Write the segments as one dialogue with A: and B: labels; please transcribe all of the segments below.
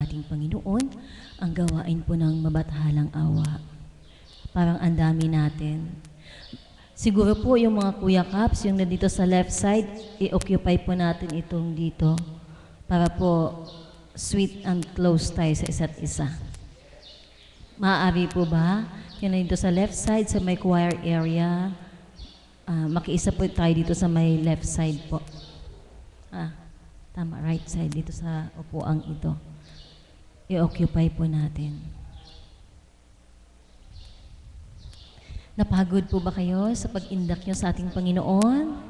A: ating Panginoon ang gawain po ng mabathalang awa. Parang ang dami natin. Siguro po yung mga Kuya Caps, yung nandito sa left side, i-occupy po natin itong dito para po sweet and close tayo sa isa't isa. Maaari po ba? Yung nandito sa left side, sa may choir area, makiisa po tayo dito sa may left side po. Tama, right side dito sa upuang ito. I-occupy po natin. Napagod po ba kayo sa pag-indak nyo sa ating Panginoon?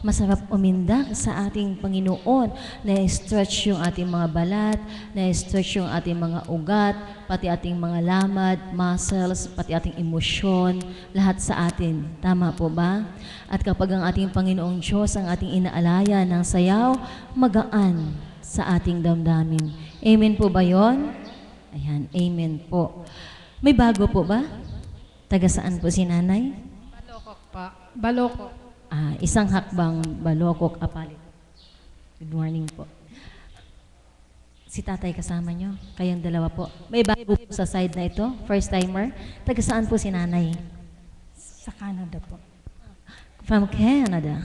A: Masarap umindak sa ating Panginoon. Na-stretch yung ating mga balat, na-stretch yung ating mga ugat, pati ating mga lamad, muscles, pati ating emosyon, lahat sa atin. Tama po ba? At kapag ang ating Panginoong Diyos ang ating inaalaya ng sayaw, magaan sa ating damdamin. Amen po ba yon? Ayan, amen po. May bago po ba? Taga saan po si nanay?
B: Balokok pa. Balokok.
A: Isang hakbang Balokok, Apalit. Good morning po. Si tatay kasama nyo? Kayong dalawa po. May bago po sa side na ito? First timer? Taga saan po si nanay?
B: Sa Canada po.
A: From Canada.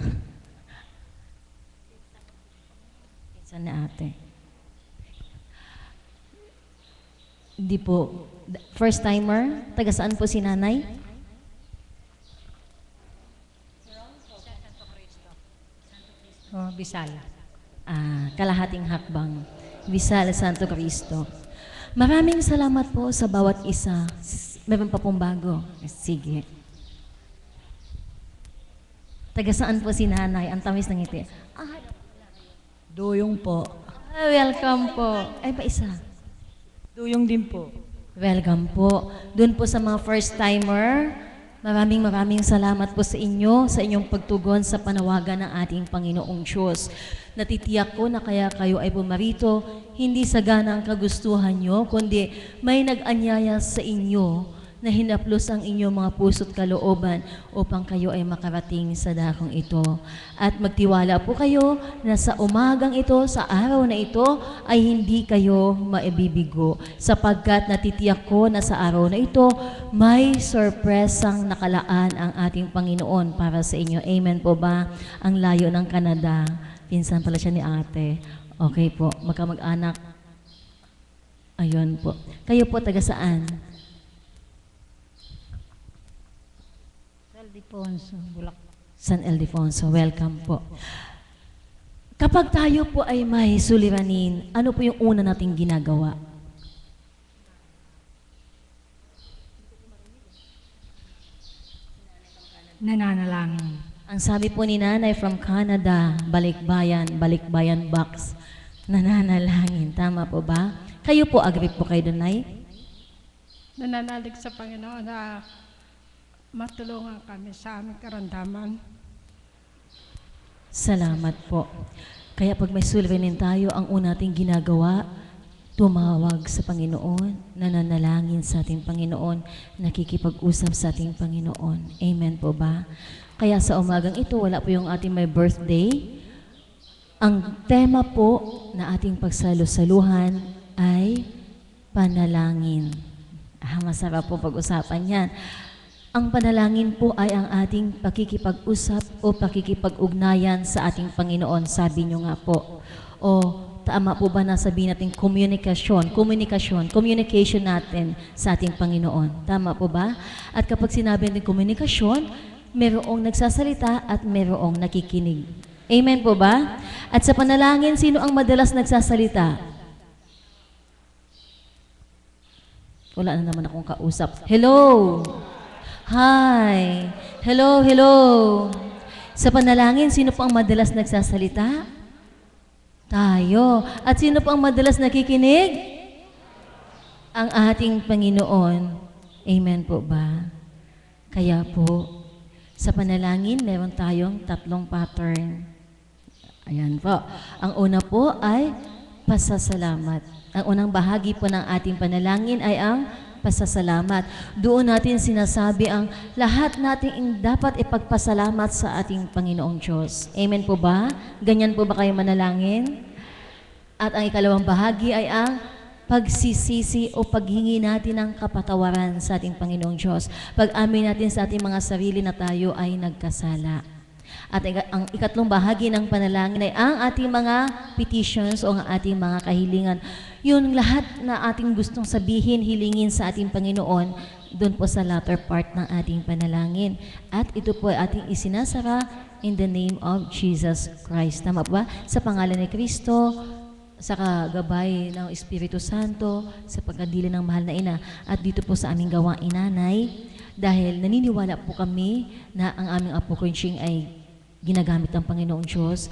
A: Saan na ate? Hindi po. First timer? Taga saan po si nanay?
B: Bisaya.
A: Kalahating hakbang. Visala Santo Cristo. Maraming salamat po sa bawat isa. Meron pa pong bago. Sige. Taga saan po si nanay? Ang tamis ng ngiti.
B: Duyong po.
A: Welcome po. Ay, pa isa.
B: Duyong din po.
A: Welcome po. Doon po sa mga first-timer, maraming salamat po sa inyo, sa inyong pagtugon sa panawagan ng ating Panginoong Diyos. Natitiyak ko na kaya kayo ay pumarito, hindi sagana ang kagustuhan nyo, kundi may nag-anyaya sa inyo na hinaplos ang inyong mga puso't kalooban upang kayo ay makarating sa dakong ito. At magtiwala po kayo na sa umagang ito, sa araw na ito, ay hindi kayo maibibigo. Sapagkat natitiyak ko na sa araw na ito, may sorpresang nakalaan ang ating Panginoon para sa inyo. Amen po ba? Ang layo ng Canada. Pinsan pala siya ni ate. Okay po, magkamag-anak. Ayun po. Kayo po taga saan?
B: Ildefonso, Bulacan.
A: San Ildefonso, welcome po. Kapag tayo po ay may suliranin, ano po yung una nating ginagawa?
B: Nananalangin.
A: Ang sabi po ni nanay from Canada, balikbayan box, nananalangin. Tama po ba? Kayo po, agree po kayo doon, Nay?
B: Nananalig sa Panginoon na matulungan kami sa aming karamdaman.
A: Salamat po. Kaya pag may suliranin tayo, ang una nating ginagawa, tumawag sa Panginoon, nananalangin sa ating Panginoon, nakikipag-usap sa ating Panginoon. Amen po ba? Kaya sa umagang ito, wala po yung ating may birthday. Ang tema po na ating pagsalo-saluhan ay panalangin. Masarap po pag-usapan yan. Ang panalangin po ay ang ating pakikipag-usap o pakikipag-ugnayan sa ating Panginoon. Sabi nyo nga po. O tama po ba na sabihin natin communication natin sa ating Panginoon. Tama po ba? At kapag sinabi natin komunikasyon, merong nagsasalita at merong nakikinig. Amen po ba? At sa panalangin, sino ang madalas nagsasalita? Wala na naman akong kausap. Hello! Hi! Hello, hello! Sa panalangin, sino po ang madalas nagsasalita? Tayo. At sino po ang madalas nakikinig? Ang ating Panginoon. Amen po ba? Kaya po, sa panalangin, meron tayong tatlong pattern. Ayan po. Ang una po ay pasasalamat. Ang unang bahagi po ng ating panalangin ay ang pasasalamat. Doon natin sinasabi ang lahat nating dapat ipagpasalamat sa ating Panginoong Diyos. Amen po ba? Ganyan po ba kayo manalangin? At ang ikalawang bahagi ay ang pagsisisi o paghingi natin ng kapatawaran sa ating Panginoong Diyos. Pag-amin natin sa ating mga sarili na tayo ay nagkasala. At ang ikatlong bahagi ng panalangin ay ang ating mga petitions o ang ating mga kahilingan. Yun lahat na ating gustong sabihin, hilingin sa ating Panginoon, doon po sa latter part ng ating panalangin. At ito po ay ating isinasara in the name of Jesus Christ. Tama ba? Sa pangalan ni Kristo, sa kagabay ng Espiritu Santo, sa pagkadili ng mahal na ina, at dito po sa aming gawang inanay, dahil naniniwala po kami na ang aming Apo Kunching ay ginagamit ng Panginoong Diyos,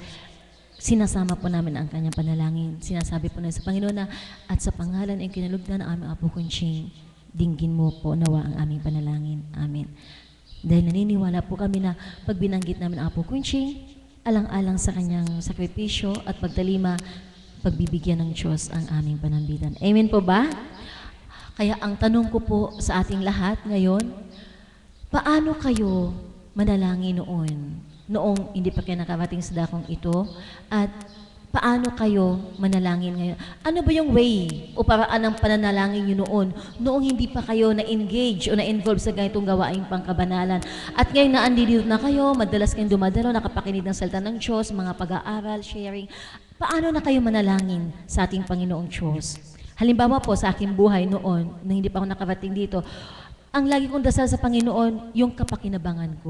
A: sinasama po namin ang kanyang panalangin. Sinasabi po namin sa Panginoon na, at sa pangalan ay kinalugdan ng aming Apo Kunching, dinggin mo po nawa ang aming panalangin. Amen. Dahil naniniwala po kami na pag binanggit namin ang Apo Kunching, alang-alang sa kanyang sakripisyo at pagtalima, pagbibigyan ng Diyos ang aming panambitan. Amen po ba? Kaya ang tanong ko po sa ating lahat ngayon, paano kayo manalangin noong hindi pa kayo nakarating sa dakong ito? At paano kayo manalangin ngayon? Ano ba yung way o paraan ng pananalangin nyo noong hindi pa kayo na-engage o na-involve sa ganitong gawaing pangkabanalan? At ngayon na andito na kayo, madalas kayong dumadalo, nakapakinig ng salita ng Diyos, mga pag-aaral, sharing. Paano na kayo manalangin sa ating Panginoong Diyos? Halimbawa po sa aking buhay noon, na hindi pa ako nakarating dito, ang lagi kong dasal sa Panginoon, yung kapakinabangan ko.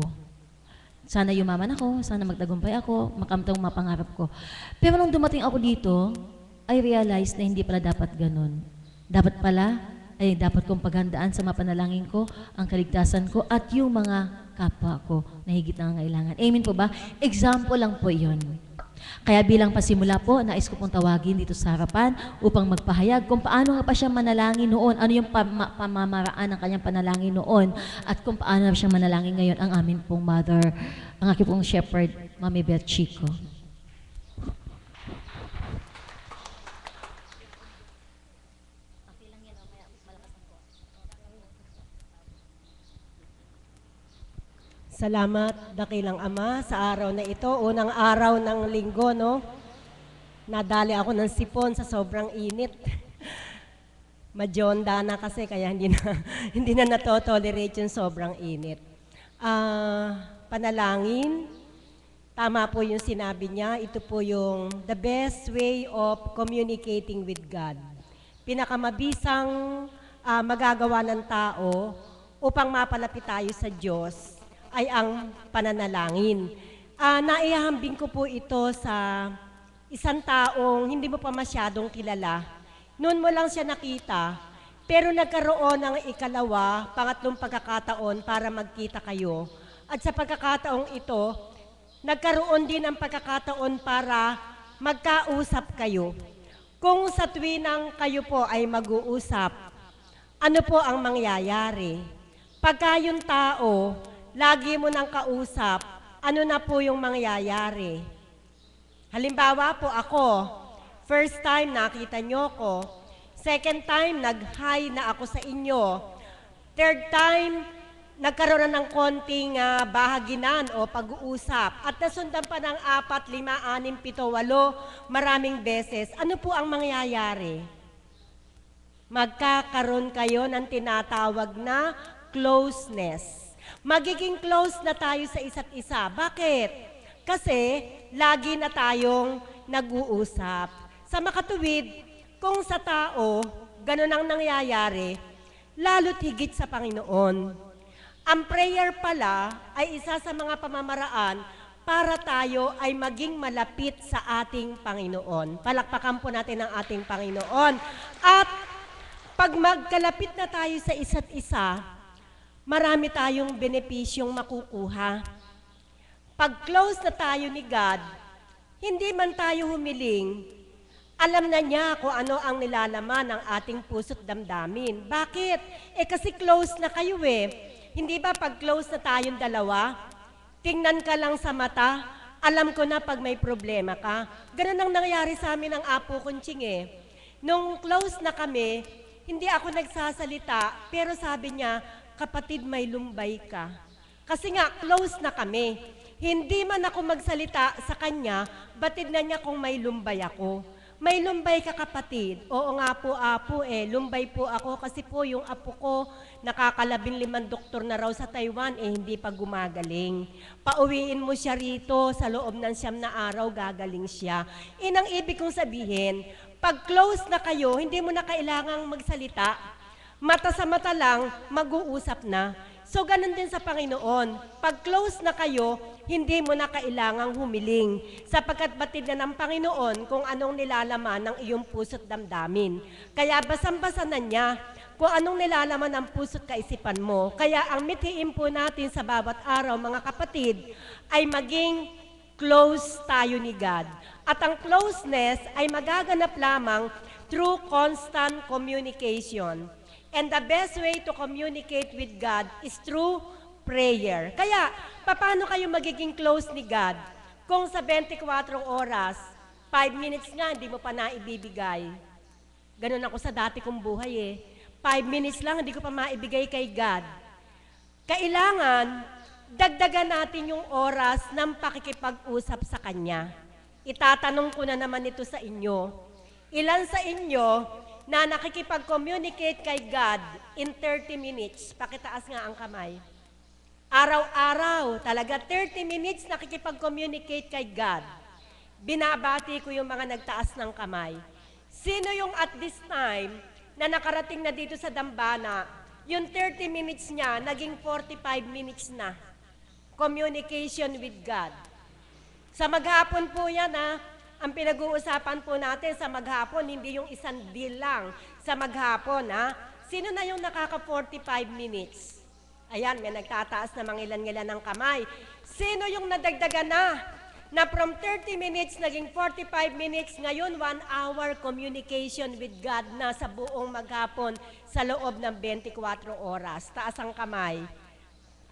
A: Sana yumaman ako, sana magtagumpay ako, makamtang mapangarap ko. Pero nung dumating ako dito, I realized na hindi pala dapat ganun. Dapat pala, ay dapat kong paghandaan sa mapanalangin ko, ang kaligtasan ko, at yung mga kapwa ko na higit na ngailangan. Amen po ba? Example lang po yon. Kaya bilang pasimula po, nais ko pong tawagin dito sa harapan upang magpahayag kung paano nga pa siya manalangin noon, ano yung pamamaraan ng kanyang panalangin noon, at kung paano na siya manalangin ngayon ang amin pong mother, ang aking pong shepherd, Mami Beth Chico.
C: Salamat, dakilang Ama, sa araw na ito. Unang araw ng linggo, no? Nadali ako ng sipon sa sobrang init. Madjonda na kasi, kaya hindi na natotolerate yung sobrang init. Panalangin, tama po yung sinabi niya. Ito po yung the best way of communicating with God. Pinakamabisang magagawa ng tao upang mapalapit tayo sa Diyos ay ang pananalangin. Naihahambing ko po ito sa isang taong hindi mo pa masyadong kilala. Noon mo lang siya nakita, pero nagkaroon ng ikalawa, pangatlong pagkakataon para magkita kayo. At sa pagkakataong ito, nagkaroon din ng pagkakataon para magkausap kayo. Kung sa tuwinang kayo po ay mag-uusap, ano po ang mangyayari? Pagka yung tao, lagi mo nang kausap, ano na po yung mangyayari? Halimbawa po ako, first time nakita nyo ko, second time nag-hi na ako sa inyo, third time nagkaroon na ng konting bahaginan o pag-uusap, at nasundan pa ng 4, 5, 6, 7, 8, maraming beses, ano po ang mangyayari? Magkakaroon kayo ng tinatawag na closeness. Magiging close na tayo sa isa't isa. Bakit? Kasi lagi na tayong nag-uusap. Sa makatuwid, kung sa tao, ganun ang nangyayari, lalo't higit sa Panginoon. Ang prayer pala ay isa sa mga pamamaraan para tayo ay maging malapit sa ating Panginoon. Palakpakan po natin ang ating Panginoon. At pag magkalapit na tayo sa isa't isa, marami tayong benepisyong makukuha. Pag close na tayo ni God, hindi man tayo humiling, alam na niya kung ano ang nilalaman ng ating puso't damdamin. Bakit? Kasi close na kayo eh. Hindi ba pag close na tayong dalawa, tingnan ka lang sa mata, alam ko na pag may problema ka. Ganun ang nangyari sa amin ng Apo Kunching eh. Nung close na kami, hindi ako nagsasalita, pero sabi niya, kapatid, may lumbay ka. Kasi nga, close na kami. Hindi man ako magsalita sa kanya, batid na niya kung may lumbay ako. May lumbay ka kapatid. Oo nga po, apo lumbay po ako kasi po yung apo ko nakaka-15 doktor na raw sa Taiwan hindi pa gumagaling. Pauwiin mo siya rito sa loob ng 9 na araw gagaling siya. Inang ibig kong sabihin, pag close na kayo, hindi mo na kailangang magsalita. Mata sa mata lang, mag-uusap na. So, ganun din sa Panginoon. Pag close na kayo, hindi mo na kailangang humiling. Sapagkat batid na ng Panginoon kung anong nilalaman ng iyong puso't damdamin. Kaya basang-basa na niya kung anong nilalaman ng puso't kaisipan mo. Kaya ang mithiin po natin sa bawat araw, mga kapatid, ay maging close tayo ni God. At ang closeness ay magaganap lamang through constant communication. And the best way to communicate with God is through prayer. Kaya, paano kayo magiging close ni God? Kung sa 24 oras, 5 minutes nga, hindi mo pa naibibigay. Ganun ako sa dati kong buhay 5 minutes lang, hindi ko pa maibigay kay God. Kailangan, dagdagan natin yung oras ng pakikipag-usap sa Kanya. Itatanong ko na naman ito sa inyo. Ilan sa inyo na nakikipag-communicate kay God in 30 minutes? Pakitaas nga ang kamay. Araw-araw, talaga 30 minutes nakikipag-communicate kay God. Binabati ko yung mga nagtaas ng kamay. Sino yung at this time na nakarating na dito sa Dambana, yung 30 minutes niya, naging 45 minutes na. Communication with God. Sa maghapon po yan ang pinag-uusapan po natin sa maghapon, hindi yung isang deal lang sa maghapon, Sino na yung nakaka-45 minutes? Ayan, may nagtataas na mangilan-ngilan ng kamay. Sino yung nadagdagan na from 30 minutes, naging 45 minutes, ngayon 1 hour communication with God na sa buong maghapon sa loob ng 24 oras. Taas ang kamay.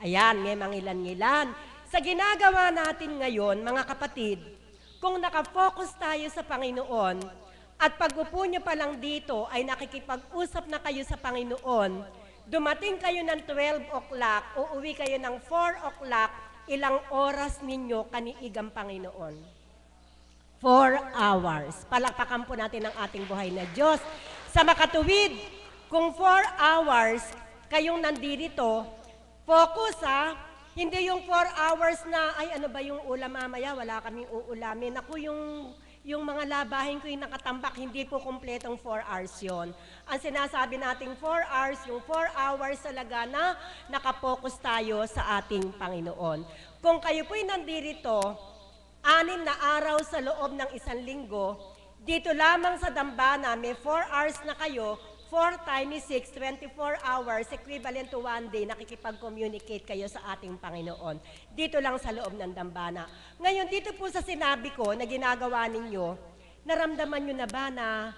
C: Ayan, may mangilan-ngilan. Sa ginagawa natin ngayon, mga kapatid, kung nakafocus tayo sa Panginoon at pag-upo nyo pa lang dito ay nakikipag-usap na kayo sa Panginoon, dumating kayo ng 12 o'clock, uuwi kayo ng 4 o'clock, ilang oras ninyo kaniigang Panginoon? 4 hours. Palakpakan po natin ang ating buhay na Diyos. Sa makatuwid, kung 4 hours kayong nandito, focus hindi yung 4 hours na, ay ano ba yung ulam mamaya, wala kaming uulamin. Ako yung mga labahin ko yung nakatambak, hindi po kumpletong 4 hours yon. Ang sinasabi nating 4 hours, yung 4 hours talaga na nakapokus tayo sa ating Panginoon. Kung kayo po'y nandito, 6 na araw sa loob ng 1 linggo, dito lamang sa Dambana, may 4 hours na kayo, 4 times 6, 24 hours, equivalent to 1 day, nakikipag-communicate kayo sa ating Panginoon. Dito lang sa loob ng Dambana. Ngayon, dito po sa sinabi ko na ginagawa ninyo, naramdaman nyo na ba na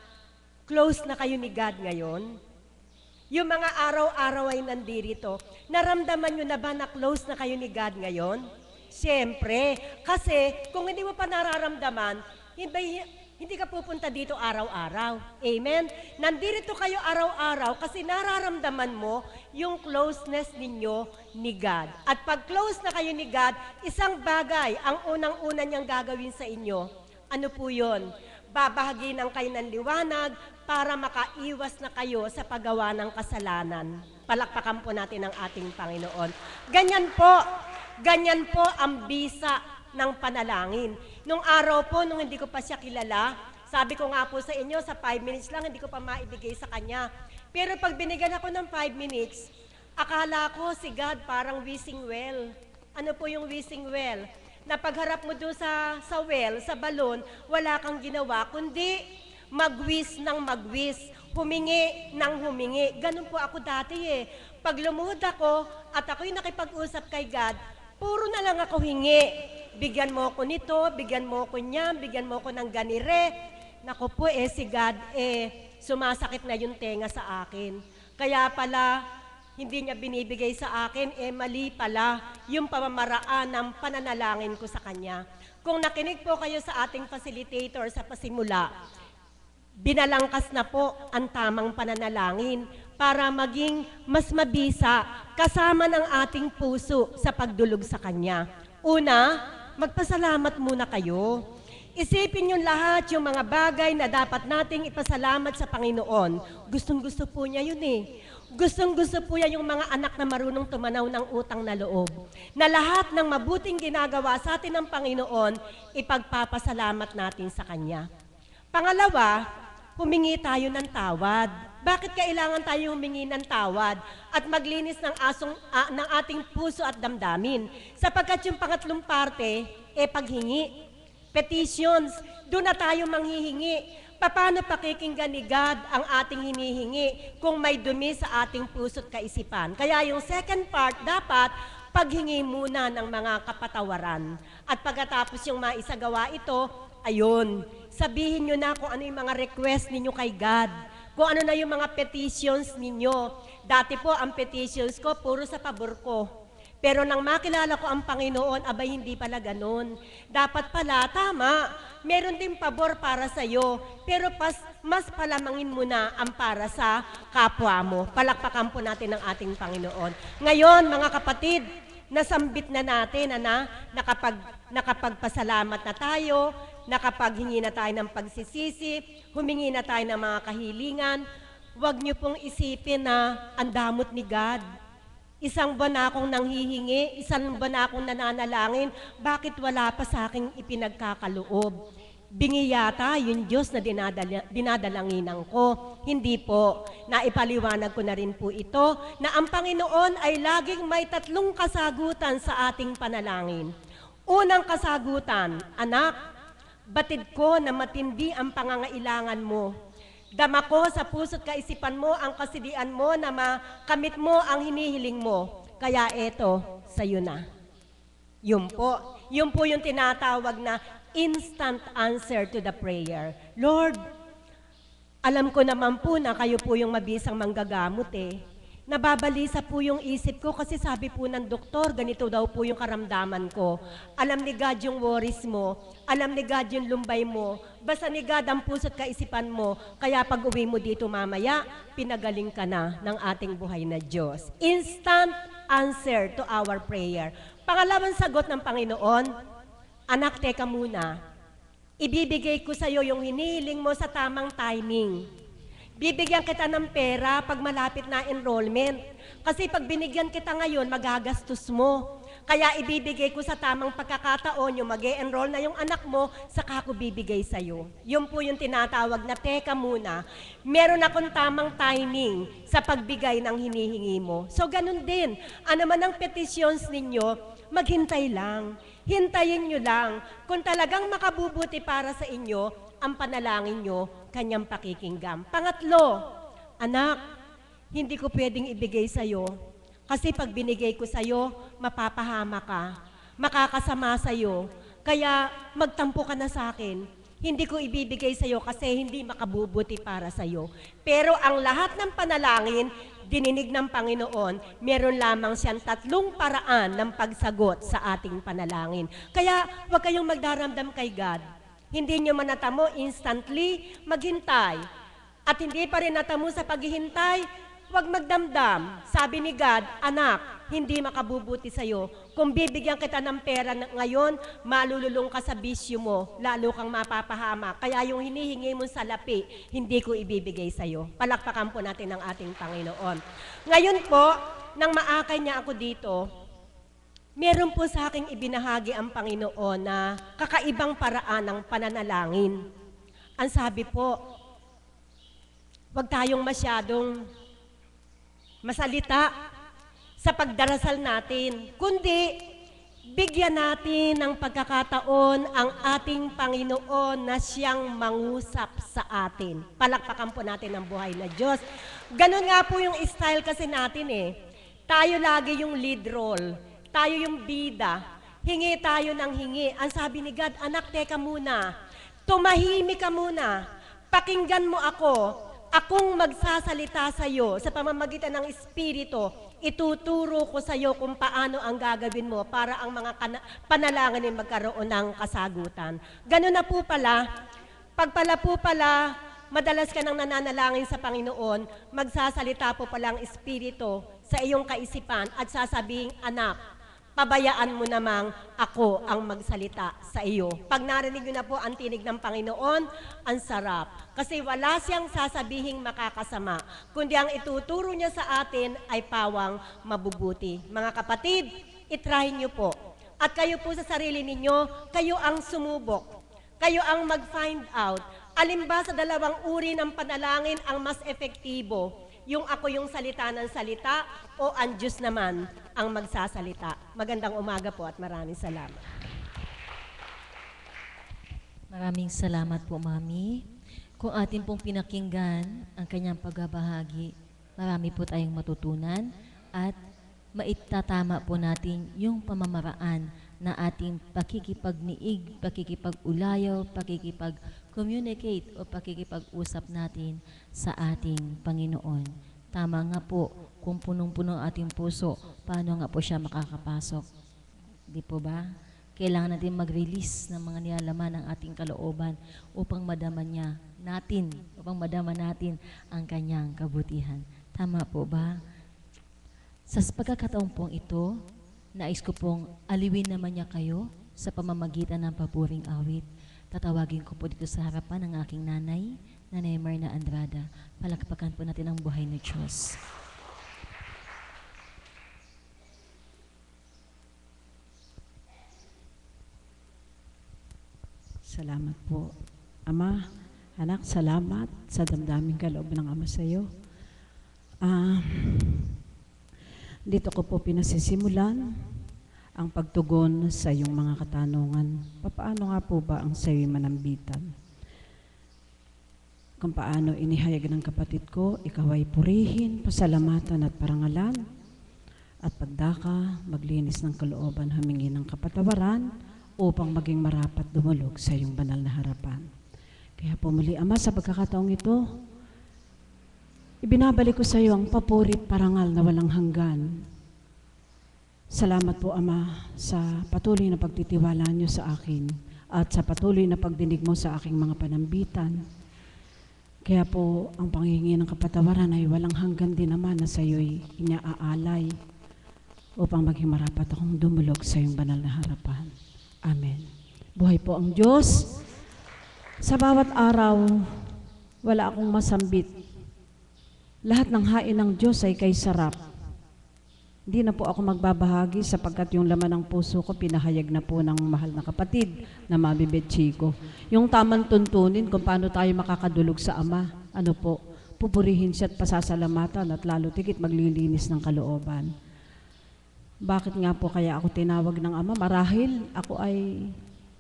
C: close na kayo ni God ngayon? Yung mga araw-araw ay nandito, naramdaman nyo na ba na close na kayo ni God ngayon? Siyempre, kasi kung hindi mo pa nararamdaman, hindi ka pupunta dito araw-araw. Amen? Nandito kayo araw-araw kasi nararamdaman mo yung closeness ninyo ni God. At pag close na kayo ni God, isang bagay ang unang-una niyang gagawin sa inyo. Ano po yun? Babahaginan kayo ng liwanag para makaiwas na kayo sa paggawa ng kasalanan. Palakpakan po natin ang ating Panginoon. Ganyan po ang bisa ng panalangin. Nung araw po, nung hindi ko pa siya kilala, sabi ko nga po sa inyo, sa 5 minutes lang, hindi ko pa maibigay sa kanya. Pero pag binigyan ako ng 5 minutes, akala ko si God parang wishing well. Ano po yung wishing well? Na pagharap mo doon sa well, sa balon, wala kang ginawa, kundi mag-wish ng mag-wish, humingi ng humingi. Ganun po ako dati Pag lumuhod ako at ako'y nakipag-usap kay God, puro na lang ako hingi. Bigyan mo ako nito, bigyan mo ako niyan, bigyan mo ako ng ganire. Naku po si God, sumasakit na yung tenga sa akin. Kaya pala, hindi niya binibigay sa akin, mali pala yung pamamaraan ng pananalangin ko sa Kanya. Kung nakinig po kayo sa ating facilitator sa pasimula, binalangkas na po ang tamang pananalangin para maging mas mabisa kasama ng ating puso sa pagdulog sa Kanya. Una, magpasalamat muna kayo. Isipin yung lahat yung mga bagay na dapat nating ipasalamat sa Panginoon. Gustong-gusto po niya yun eh. Gustong-gusto po niya yung mga anak na marunong tumanaw ng utang na loob. Na lahat ng mabuting ginagawa sa atin ng Panginoon, ipagpapasalamat natin sa Kanya. Pangalawa, humingi tayo ng tawad. Bakit kailangan tayo humingi ng tawad at maglinis ng ating puso at damdamin? Sapagkat yung pangatlong parte, paghingi. Petitions, doon na tayo manghihingi. Paano pakikinggan ni God ang ating hinihingi kung may dumi sa ating puso't kaisipan? Kaya yung second part, dapat paghingi muna ng mga kapatawaran. At pagkatapos yung maisagawa ito, ayun, sabihin nyo na kung ano yung mga request ninyo kay God. Kung ano na yung mga petitions ninyo. Dati po, ang petitions ko, puro sa pabor ko. Pero nang makilala ko ang Panginoon, abay hindi pala ganun. Dapat pala, tama, meron din pabor para sa iyo, pero mas palamangin mo na ang para sa kapwa mo. Palakpakan po natin ang ating Panginoon. Ngayon, mga kapatid, nasambit na natin, nakapagpasalamat na tayo, nakapaghingi na tayo ng pagsisisi, humingi na tayo ng mga kahilingan. Huwag niyo pong isipin na ang damot ni God. Isang buwan na akong nanghihingi, isang buwan na akong nananalangin, bakit wala pa sa aking ipinagkakaloob? Bingi yata yung Diyos na dinadalanginan ko. Hindi po. Naipaliwanag ko na rin po ito, na ang Panginoon ay laging may 3 kasagutan sa ating panalangin. Unang kasagutan, anak, batid ko na matindi ang pangangailangan mo. Dama ko sa puso't kaisipan mo ang kasidian mo na makamit mo ang hinihiling mo. Kaya eto, sa'yo na. Yun po. Yun po yung tinatawag na instant answer to the prayer. Lord, alam ko naman po na kayo po yung mabisang manggagamot eh. Nababalisa po yung isip ko kasi sabi po ng doktor, ganito daw po yung karamdaman ko. Alam ni God yung worries mo, alam ni God yung lumbay mo, basta ni God ang puso't kaisipan mo, kaya pag uwi mo dito mamaya, pinagaling ka na ng ating buhay na Diyos. Instant answer to our prayer. Pangalawang sagot ng Panginoon, anak, teka muna, ibibigay ko sa iyo yung hinihiling mo sa tamang timing. Bibigyan kita ng pera pag malapit na enrollment. Kasi pag binigyan kita ngayon, magagastos mo. Kaya ibibigay ko sa tamang pagkakataon, yung mag-e-enroll na yung anak mo, saka ako bibigay sa'yo. Yun po yung tinatawag na, teka muna, meron akong tamang timing sa pagbigay ng hinihingi mo. So ganun din, ano man ang petitions ninyo, maghintay lang. Hintayin nyo lang. Kung talagang makabubuti para sa inyo, ang panalangin nyo, kanyang pakikinggan. Pangatlo, anak, hindi ko pwedeng ibigay sa'yo. Kasi pag binigay ko sa'yo, mapapahama ka. Makakasama sa'yo. Kaya magtampo ka na sa akin. Hindi ko ibibigay sa'yo kasi hindi makabubuti para sa'yo. Pero ang lahat ng panalangin, dininig ng Panginoon, meron lamang siyang 3 paraan ng pagsagot sa ating panalangin. Kaya huwag kayong magdaramdam kay God. Hindi nyo manatamo instantly, maghintay. At hindi pa rin natamo sa paghihintay, huwag magdamdam. Sabi ni God, anak, hindi makabubuti sa'yo. Kung bibigyan kita ng pera ngayon, malululong ka sa bisyo mo, lalo kang mapapahama. Kaya yung hinihingi mo sa lapi, hindi ko ibibigay sa'yo. Palakpakan po natin ang ating Panginoon. Ngayon po, nang maakay niya ako dito, meron po sa aking ibinahagi ang Panginoon na kakaibang paraan ng pananalangin. Ang sabi po, huwag tayong masyadong masalita sa pagdarasal natin, kundi bigyan natin ng pagkakataon ang ating Panginoon na siyang mangusap sa atin. Palakpakan po natin ang buhay na Diyos. Ganon nga po yung style kasi natin eh. Tayo lagi yung lead role. Tayo yung bida. Hingi tayo ng hingi. Ang sabi ni God, anak, teka muna. Tumahimik ka muna. Pakinggan mo ako. Akong magsasalita sa iyo sa pamamagitan ng Espiritu. Ituturo ko sa iyo kung paano ang gagawin mo para ang mga panalangin ay magkaroon ng kasagutan. Ganun na po pala. Pagpala po pala, madalas ka nang nananalangin sa Panginoon, magsasalita po pala ang Espiritu sa iyong kaisipan at sasabing, anak, pabayaan mo namang ako ang magsalita sa iyo. Pag narinig nyo na po ang tinig ng Panginoon, ang sarap. Kasi wala siyang sasabihing makakasama, kundi ang ituturo niya sa atin ay pawang mabubuti. Mga kapatid, itry nyo po. At kayo po sa sarili ninyo, kayo ang sumubok. Kayo ang mag-find out. Alin ba sa dalawang uri ng panalangin ang mas epektibo? Yung ako yung salita ng salita o ang Diyos naman ang magsasalita. Magandang umaga po at maraming salamat.
A: Maraming salamat po, Mami. Kung atin pong pinakinggan ang kanyang pagbabahagi, marami po tayong matutunan at maitatama po natin yung pamamaraan na ating pakikipagniig, pakikipag-ulayaw, pakikipag-communicate o pakikipag-usap natin sa ating Panginoon. Tama nga po, kung punong-puno ang ating puso, paano nga po siya makakapasok? Di po ba? Kailangan natin mag-release ng mga nilalaman ng ating kalooban upang madama natin ang kanyang kabutihan. Tama po ba? Sa pagkakataon pong ito, nais ko pong aliwin naman niya kayo sa pamamagitan ng papuring awit. Tatawagin ko po dito sa harapan ng aking nanay, Nanay Myrna Andrada. Palakpakan po natin ang buhay ng Diyos.
D: Salamat po. Ama, anak, salamat sa damdaming kaloob ng Ama sa iyo. Dito ko po pinasisimulan ang pagtugon sa iyong mga katanungan. Paano nga po ba ang sayo'y manambitan? Kung paano inihayag ng kapatid ko, ikaw ay purihin, pasalamatan at parangalan, at pagdaka, maglinis ng kalooban, humingi ng kapatawaran, upang maging marapat dumulog sa iyong banal na harapan. Kaya po muli, Ama, sa pagkakataong ito, ibinabalik ko sa iyo ang papuri parangal na walang hanggan. Salamat po, Ama, sa patuloy na pagtitiwala niyo sa akin at sa patuloy na pagdinig mo sa aking mga panambitan. Kaya po, ang panghihingi ng kapatawaran ay walang hanggan din naman na sa iyo'y iniaalay upang maging marapat akong dumulog sa iyong banal na harapan. Amen. Buhay po ang Diyos. Sa bawat araw, wala akong masambit. Lahat ng hain ng Diyos ay kay sarap. Hindi na po ako magbabahagi sapagkat yung laman ng puso ko pinahayag na po ng mahal na kapatid na Mami Betchico. Yung tamang tuntunin kung paano tayo makakadulog sa Ama, ano po, pupurihin siya at pasasalamatan at lalo tigit maglilinis ng kalooban. Bakit nga po kaya ako tinawag ng Ama? Marahil ako ay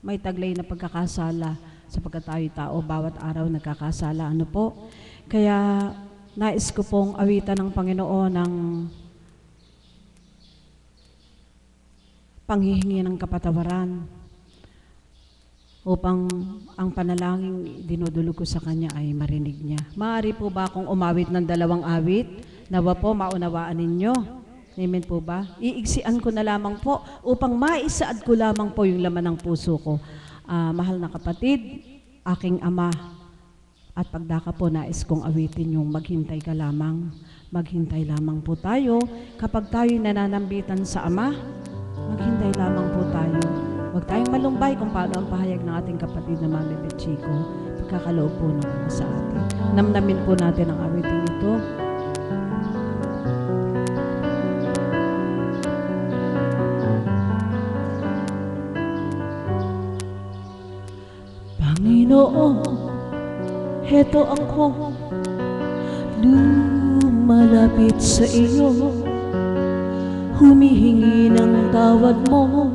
D: may taglay na pagkakasala sapagkat tayo tao, bawat araw nagkakasala. Ano po? Kaya nais ko pong awitan ng Panginoon ng panghihingi ng kapatawaran upang ang panalangin dinudulog ko sa Kanya ay marinig niya. Maaari po ba akong umawit ng 2 awit? Nawa po maunawaan ninyo. Amen po ba? Iigsian ko na lamang po upang maisaad ko lamang po yung laman ng puso ko. Mahal na kapatid, aking Ama, at pagdaka po nais kong awitin yung maghintay ka lamang. Maghintay lamang po tayo. Kapag tayo nananambitan sa Ama, maghintay lamang po tayo. Huwag tayong malumbay kung paano ang pahayag ng ating kapatid na Mami Betchico. Pagkakaloob po ng Ama sa atin. Namnamin po natin ang awitin ito. Panginoon, heto ako, lumalapit sa iyo, humihingi ng tawad mo,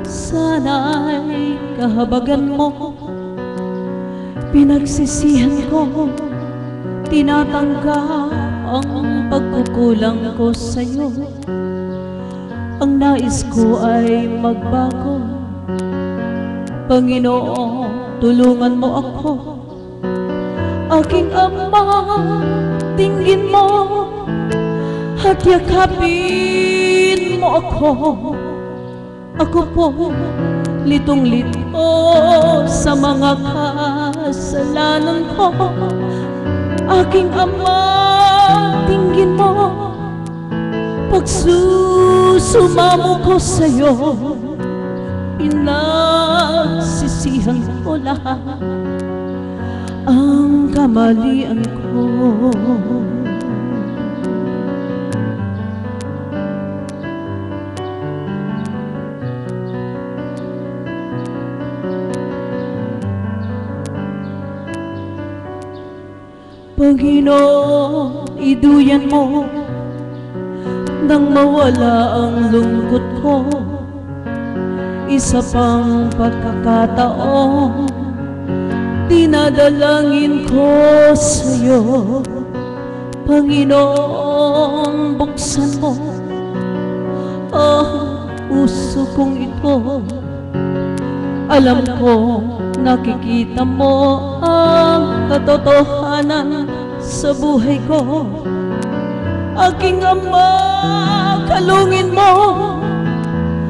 D: sana'y kahabagan mo, pinagsisihan ko, tinatanggap ang pagkukulang ko sa iyo, ang nais ko ay magbago. Panginoon, tulungan mo ako. Aking Ama, tingin mo at yakapin mo ako. Ako po, litong-lito sa mga kasalanan ko. Aking Ama, tingin mo, pagsunod Pagsusumamo ko sa'yo, pinagsisihan ko lahat ang kamalian ko. Panginoon, iduyan mo nang mawala ang lungkot ko. Isa pang pagkakataon, dinadalangin ko sa'yo. Panginoon, buksan mo ang puso kong ito. Alam ko, nakikita mo ang katotohanan sa buhay ko. Aking Ama, kalungin mo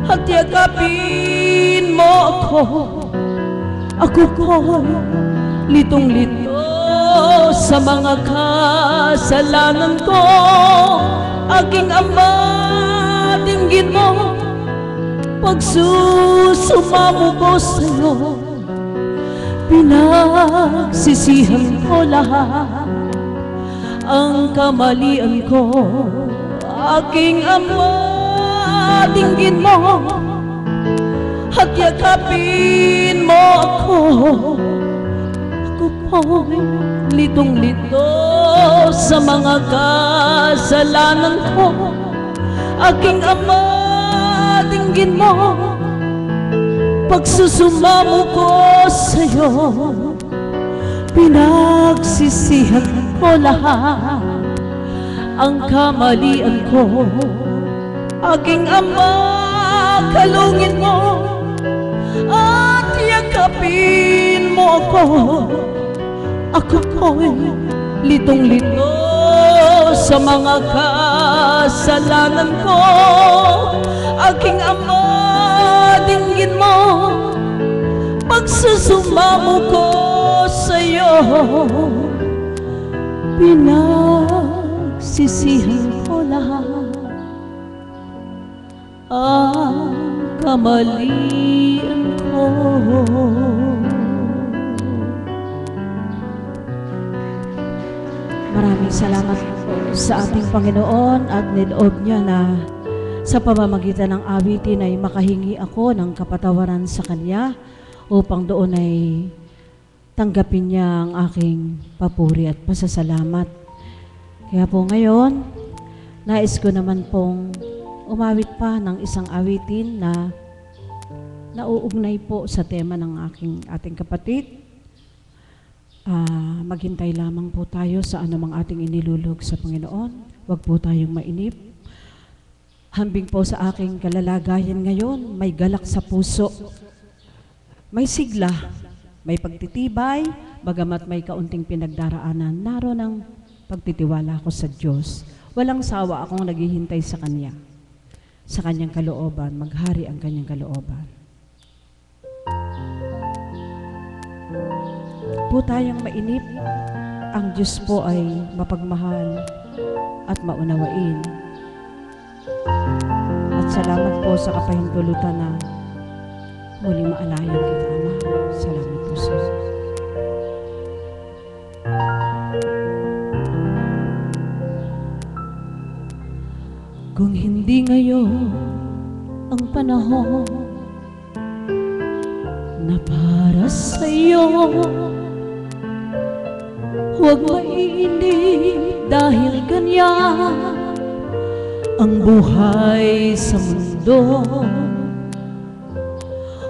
D: at yakapin mo ako. Ako ko'y litong-lito sa mga kasalanan ko. Aking Ama, dinggin mo pagsusumamo ko sa'yo. Pinagsisihan ko lahat ang kamalian ko. Aking Ama, dinggin mo at yakapin mo ako. Ako po'y litong-lito sa mga kasalanan ko. Aking Ama, dinggin mo pagsusumamo ko sa'yo. Pinagsisihan ko lahat ang kamalian ko. Aking Ama, kalungin mo at yakapin mo ako. Ako ko'y litong-lito sa mga kasalanan ko. Aking Ama, dinggin mo pagsusumamo ko sa'yo. Pinagsisihan ko lahat ang kamalian ko. Maraming salamat po sa ating Panginoon at niloob niya na sa pamamagitan ng awitin ay makahingi ako ng kapatawaran sa Kanya upang doon ay tanggapin niya ang aking papuri at pasasalamat. Kaya po ngayon, nais ko naman pong umawit pa ng isang awitin na nauugnay po sa tema ng ating kapatid. Maghintay lamang po tayo sa anumang ating inilulog sa Panginoon. Huwag po tayong mainip. Hambing po sa aking kalalagayan ngayon, may galak sa puso. May sigla, may pagtitibay, bagamat may kaunting pinagdaraanan, naroon ang pagtitiwala ko sa Diyos. Walang sawa akong naghihintay sa Kanya, sa Kanyang kalooban, maghari ang Kanyang kalooban. Po tayong mainip, ang Diyos po ay mapagmahal at maunawain. At salamat po sa kapahintulutan na muling maalayan kita, Ama. Salamat po sa Jesus. Kung hindi ngayon ang panahon na para sa'yo, huwag mainip dahil ganyan ang buhay sa mundo.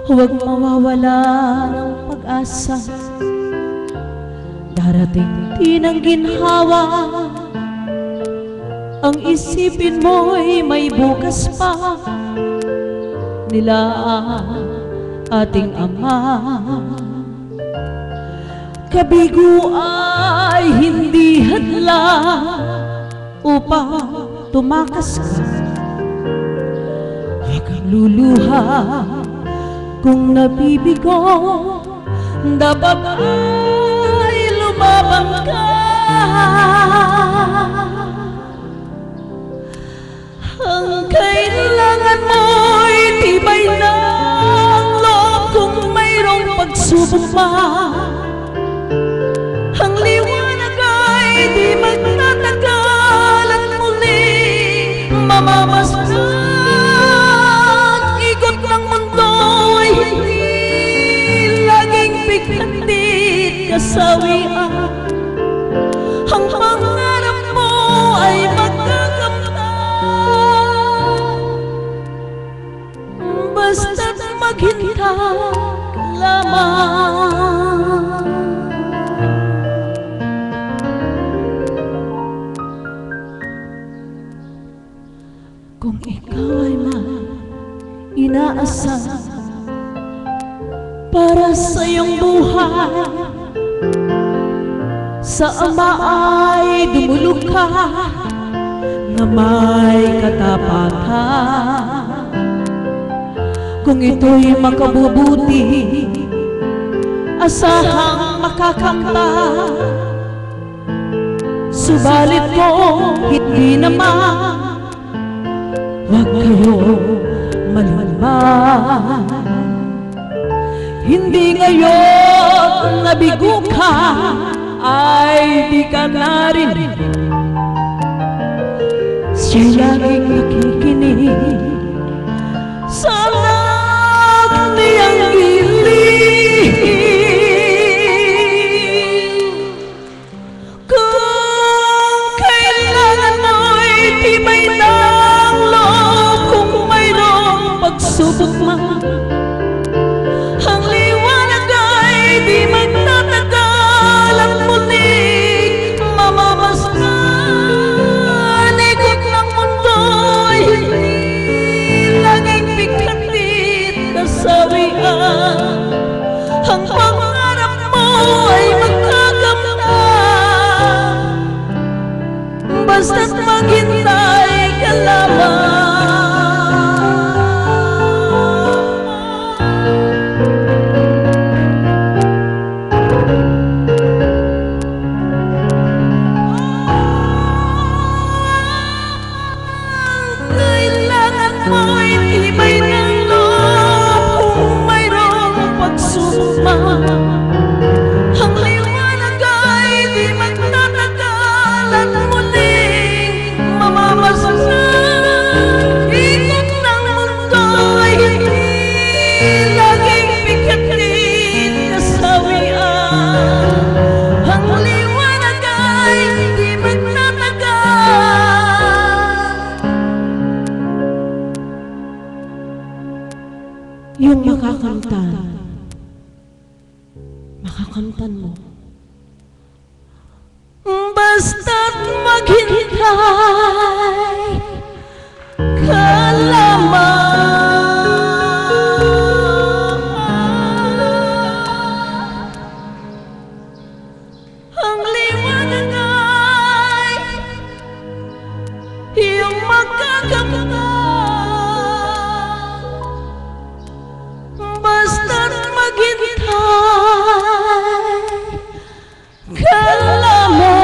D: Huwag mawawala ng pag-asa, darating din ang ginhawa. Ang isipin mo'y may bukas pa, nila ating Ama. Kabigo ay hindi hadla upang tumakas ka. Huwag kang luluha kung nabibigo, dapat ay lumabang ka. Ang kailangan pagsubok man, ang liwanag ay di magtatagal at muling mamamasdan. Ikot ng mundo ay hindi laging biglandit kasawian. Ang pangarap mo ay magkakamtan, basta't maghintay ka lamang. Kung ikaw ay inaasam para sa iyong buhay, sa Ama ay dumulog ka na may katapatan. Kung ito'y makabubuti, asahang makakamtan. Subalit ko, hindi naman, huwag kayo maluman. Hindi ngayon nabigo ka, ay di ka narinig. Siya laging nakikinig sa lahat niyang giling. Kung kailangan mo'y tibay ng loob, kung mayroong pagsubok man, ang liwanag ay di magtatagal at muling mamamasdan. Ikot ng mundo ay hindi laging biglandit kasawian. Ang pangarap mo ay magkakamtan, basta't maghintay ka lamang. Kailangan mo'y tibay ng loob, kung mayroong pagsubok man, ang liwanag ay di magtatagal at muling mamamasdan. Ikot ng mundo ay hindi laging biglandit kasawian. Ang liwanag ay di magtatagal. Yung makakamtan mo, basta't maghintay ka lamang. Ang liwanag ay iyong magkakamtan, basta't maghintay ka lamang.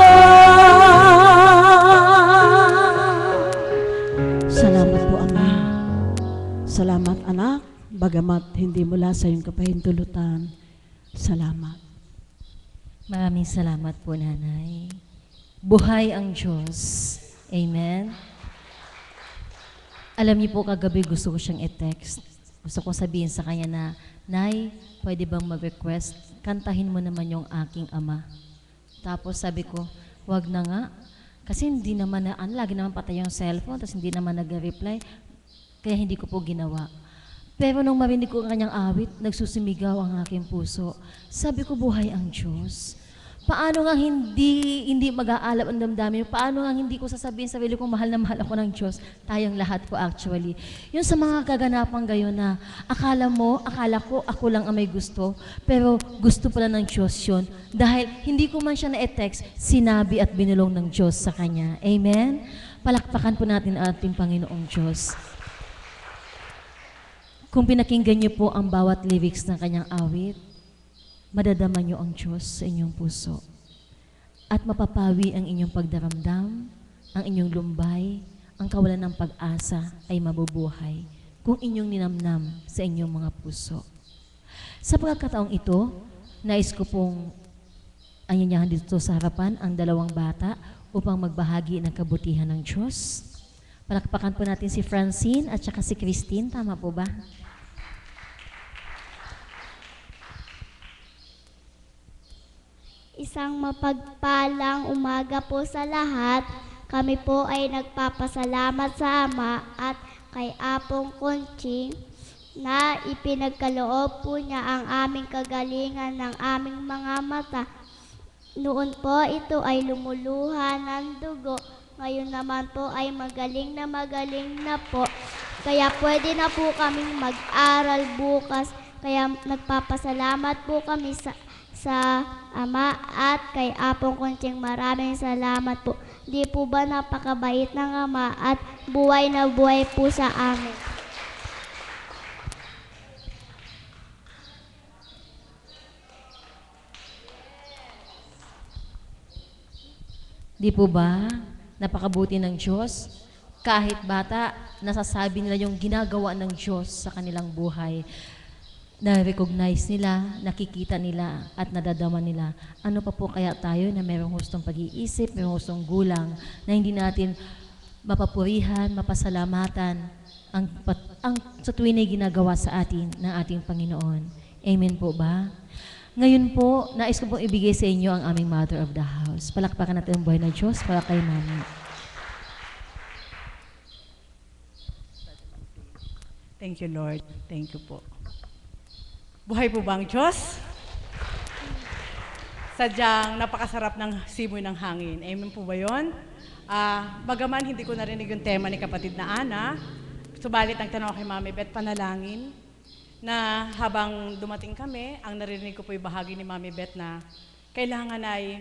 D: Salamat po, Ama. Salamat, anak, bagamat hindi mula sa iyong kapahintulutan. Salamat.
A: Maraming salamat po, Nanay. Buhay ang Diyos. Amen. Alam niyo po, kagabi gusto ko siyang i-text. Gusto ko sabihin sa kanya na, Nay, pwede bang mag-request? Kantahin mo naman yung aking ama. Tapos sabi ko, wag na nga. Kasi hindi naman lagi naman patay yung cellphone, tapos hindi naman nag-reply. Kaya hindi ko po ginawa. Pero nung marinig ko ang kanyang awit, nagsusumigaw ang aking puso. Sabi ko, buhay ang Diyos. Paano nga hindi mag-aalab ang damdamin? Paano nga hindi ko sasabihin sa sarili ko, mahal na mahal ako ng Diyos? Tayong lahat po actually. Yun sa mga kaganapang gayon na akala ko ako lang ang may gusto, pero gusto pala ng Diyos yun. Dahil hindi ko man siya na-text, sinabi at binulong ng Diyos sa Kanya. Amen? Palakpakan po natin ang ating Panginoong Diyos. Kung pinakinggan niyo po ang bawat lyrics ng Kanyang awit, madadama niyo ang Diyos sa inyong puso. At mapapawi ang inyong pagdaramdam, ang inyong lumbay, ang kawalan ng pag-asa ay mabubuhay kung inyong ninamnam sa inyong mga puso. Sa pagkakataong ito, nais ko pong anyanyahan dito sa harapan ang dalawang bata upang magbahagi ng kabutihan ng Diyos. Palakpakan po natin si Francine at saka si Christine. Tama po ba?
E: Isang mapagpalang umaga po sa lahat. Kami po ay nagpapasalamat sa Ama at kay Apong Conching na ipinagkaloob po niya ang aming kagalingan ng aming mga mata. Noon po ito ay lumuluha ng dugo. Ngayon naman po ay magaling na po. Kaya pwede na po kaming mag-aral bukas. Kaya nagpapasalamat po kami sa Ama at kay Apong Conching. Maraming salamat po. Di po ba napakabait ng Ama at buhay na buhay po sa amin.
A: Di po ba napakabuti ng Diyos? Kahit bata, nasasabi nila yung ginagawa ng Diyos sa kanilang buhay. Na-recognize nila, nakikita nila, at nadadama nila. Ano pa po kaya tayo na mayroong hustong pag-iisip, mayroong hustong gulang, na hindi natin mapapurihan, mapasalamatan ang sa tuwin ay ginagawa sa atin ng ating Panginoon. Amen po ba? Ngayon po, nais ko pong ibigay sa inyo ang aming Mother of the House. Palakpakan natin ang buhay ng Diyos para kay Mami.
F: Thank you, Lord. Thank you po. Buhay po ba ang Diyos? Sadyang napakasarap ng simoy ng hangin. Amen po ba yun? Bagaman hindi ko narinig yung tema ni kapatid na Ana, subalit ang tanong kay Mami Beth, panalangin, na habang dumating kami, ang narinig ko po yung bahagi ni Mami Beth na kailangan ay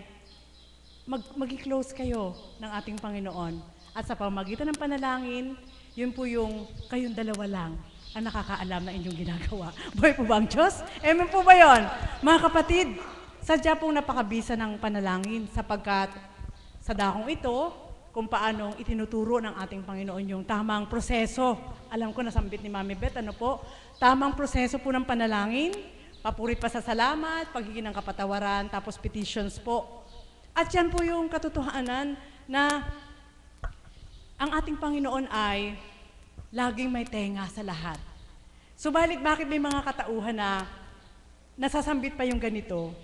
F: mag-close kayo ng ating Panginoon. At sa pamagitan ng panalangin, yun po yung kayong dalawa lang ang nakakaalam na inyong ginagawa. Buhay po ba ang Diyos? Amen po ba yun? Mga kapatid, sadya pong napakabisa ng panalangin sapagkat sa dakong ito, kung paanong itinuturo ng ating Panginoon yung tamang proseso. Alam ko nasambit ni Mami Beth, ano po? Tamang proseso po ng panalangin, papuri pa sa salamat, pagiging ng kapatawaran, tapos petitions po. At yan po yung katotohanan na ang ating Panginoon ay laging may tenga sa lahat. Subalit bakit may mga katauhan na nasasambit pa yung ganito?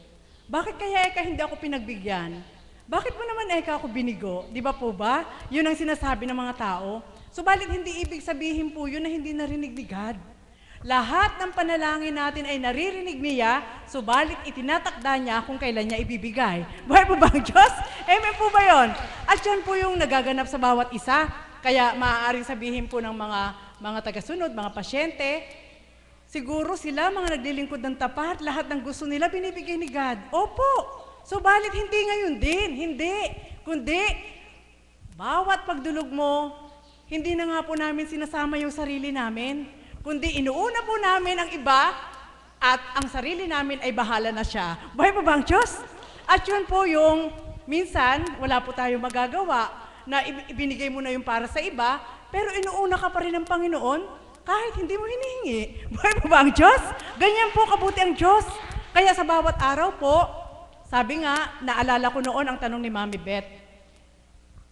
F: Bakit kaya hindi ako pinagbigyan? Bakit mo naman ako binigo? Di ba po ba? Yun ang sinasabi ng mga tao. Subalit hindi ibig sabihin po yun na hindi narinig ni God. Lahat ng panalangin natin ay naririnig niya, subalit itinatakda niya kung kailan niya ibibigay. Buhay po ba ang Diyos? Amen po ba yun? At yan po yung nagaganap sa bawat isa. Kaya maaaring sabihin po ng mga tagasunod, mga pasyente, siguro sila mga naglilingkod ng tapat, lahat ng gusto nila binibigay ni God. Opo! Subalit hindi ngayon din, hindi. Kundi, bawat pagdulog mo, hindi na nga po namin sinasama yung sarili namin, kundi inuuna po namin ang iba at ang sarili namin ay bahala na siya. Buhay po ba ang Diyos? At yun po yung minsan, wala po tayong magagawa na ibinigay mo na yung para sa iba, pero inuuna ka pa rin ng Panginoon kahit hindi mo hinihingi. Buhay po ba ang Diyos? Ganyan po kabuti ang Diyos. Kaya sa bawat araw po, sabi nga, naalala ko noon ang tanong ni Mami Beth,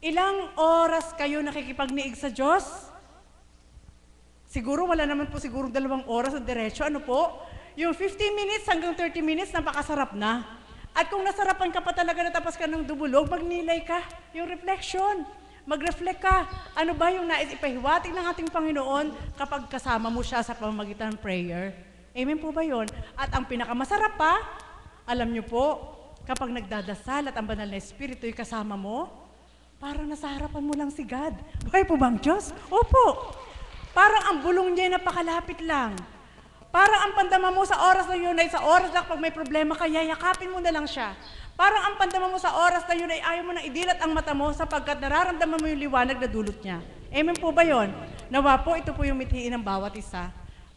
F: ilang oras kayo nakikipagniig sa Diyos? Siguro, wala naman po siguro 2 oras na diretso. Ano po? Yung 15 minutes hanggang 30 minutes, napakasarap na. At kung nasarapan ka pa talaga na tapos ka ng dumulog, magnilay ka. Yung reflection. Mag-reflect ka. Ano ba yung nais ipahiwatig ng ating Panginoon kapag kasama mo siya sa pamamagitan ng prayer? Amen po ba yun? At ang pinakamasarap pa, alam niyo po, kapag nagdadasal at ang banal na Espiritu ay kasama mo, parang nasa harapan mo lang si God. Buhay po ba ang Diyos? Opo. Parang ang bulong niya ay napakalapit lang. Parang ang pandama mo sa oras na yun ay sa oras lang pag may problema ka, yayakapin mo na lang siya. Parang ang pandama mo sa oras na yun ay ayaw mo nang idilat ang mata mo sapagkat nararamdaman mo yung liwanag na dulot niya. Amen po ba yun? Nawa po, ito po yung mithiin ng bawat isa.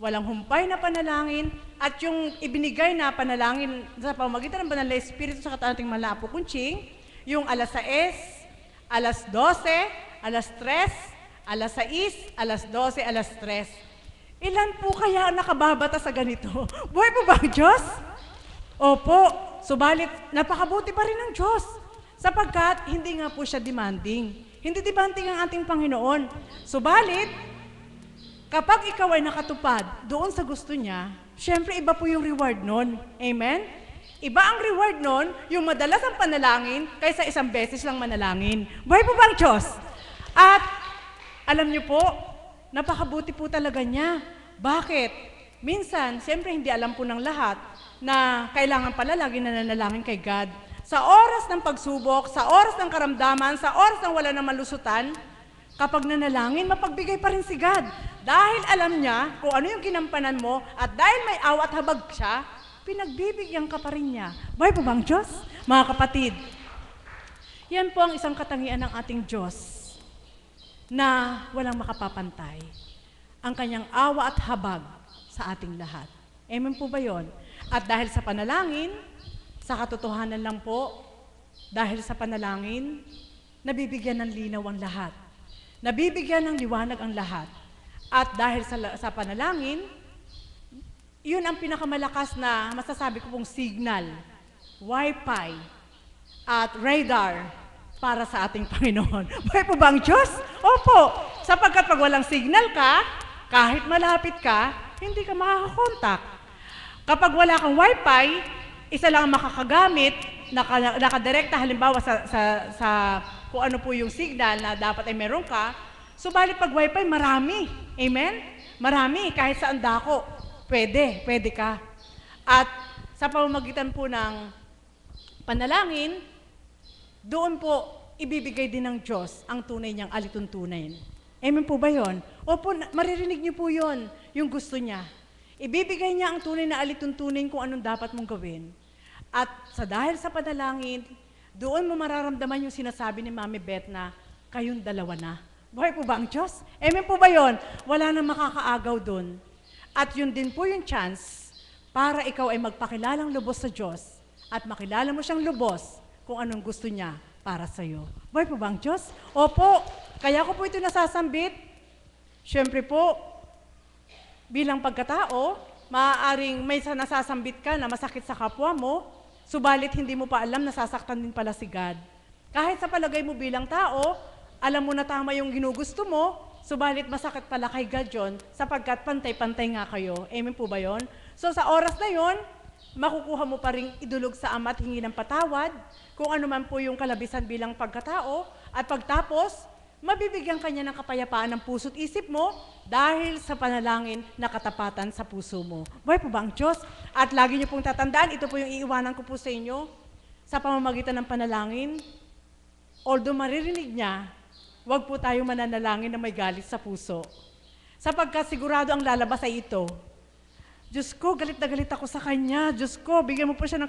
F: Walang humpay na panalangin at yung ibinigay na panalangin sa pamamagitan ng banal na Espiritu sa katating Malapo Kunching, yung alas 6, alas 12, alas 3, alas 6, alas 12, alas 3. Ilan po kaya ang nakababata sa ganito? Buhay po ba ang Diyos? Opo, subalit napakabuti pa rin ng Diyos. Sapagkat hindi nga po siya demanding. Hindi demanding ang ating Panginoon. Subalit, kapag ikaw ay nakatupad doon sa gusto niya, syempre iba po yung reward nun. Amen? Iba ang reward nun, yung madalas ang panalangin kaysa isang beses lang manalangin. Buhay po ba ang Diyos? At alam niyo po, napakabuti po talaga niya. Bakit? Minsan, siyempre hindi alam po ng lahat na kailangan pala lagi nananalangin kay God. Sa oras ng pagsubok, sa oras ng karamdaman, sa oras ng wala ng malusutan, kapag nanalangin, mapagbigay pa rin si God. Dahil alam niya kung ano yung ginampanan mo at dahil may awa at habag siya, pinagbibigyan ka pa rin niya. Buhay po bang Diyos? Mga kapatid, yan po ang isang katangian ng ating Diyos na walang makapapantay. Ang kanyang awa at habag sa ating lahat. Amen po ba yun? At dahil sa panalangin, sa katotohanan lang po, dahil sa panalangin, nabibigyan ng linaw ang lahat. Nabibigyan ng liwanag ang lahat. At dahil sa panalangin, yun ang pinakamalakas na masasabi ko pong signal, Wi-Fi, at radar para sa ating Panginoon. Buhay po ba ang Diyos? Opo, sapagkat pag walang signal ka, kahit malapit ka, hindi ka makakakontak. Kapag wala kang Wi-Fi, isa lang ang makakagamit, nakadirekta halimbawa sa kung ano po yung signal na dapat ay meron ka, subalit pag Wi-Fi, marami. Amen? Marami, kahit saan dako. Pwede ka. At sa pamamagitan po ng panalangin, doon po ibibigay din ng Diyos ang tunay niyang alituntunin. Amen po ba yun? Opo, maririnig niyo po yun, yung gusto niya. Ibibigay niya ang tunay na alituntunin kung anong dapat mong gawin. At dahil sa panalangin, doon mo mararamdaman yung sinasabi ni Mami Beth na kayong dalawa na. Buhay po ba ang Diyos? Amen po ba yun? Wala nang makakaagaw doon. At yun din po yung chance para ikaw ay magpakilalang lubos sa Diyos at makilala mo siyang lubos kung anong gusto niya para sa iyo. Buhay po ba ang Diyos? Opo, kaya ko po ito nasasambit. Siyempre po, bilang pagkatao, maaaring may nasasambit ka na masakit sa kapwa mo, subalit hindi mo pa alam nasasaktan din pala si God. Kahit sa palagay mo bilang tao, alam mo na tama yung ginugusto mo, subalit masakit pala kay God yun, sapagkat pantay-pantay nga kayo. Amen po ba yun? So sa oras na yun, makukuha mo pa rin idulog sa Ama at hingi ng patawad, kung ano man po yung kalabisan bilang pagkatao, at pagtapos, mabibigyan kanya ng kapayapaan ng puso't isip mo dahil sa panalangin na katapatan sa puso mo. Buhay po ba ang Diyos? At lagi niyo pong tatandaan, ito po yung iiwanan ko po sa inyo, sa pamamagitan ng panalangin, although maririnig niya, huwag po tayo mananalangin na may galit sa puso. Sapagkat sigurado ang lalabas ay ito, Diyos ko, galit na galit ako sa kanya. Diyos ko, bigyan mo po siya ng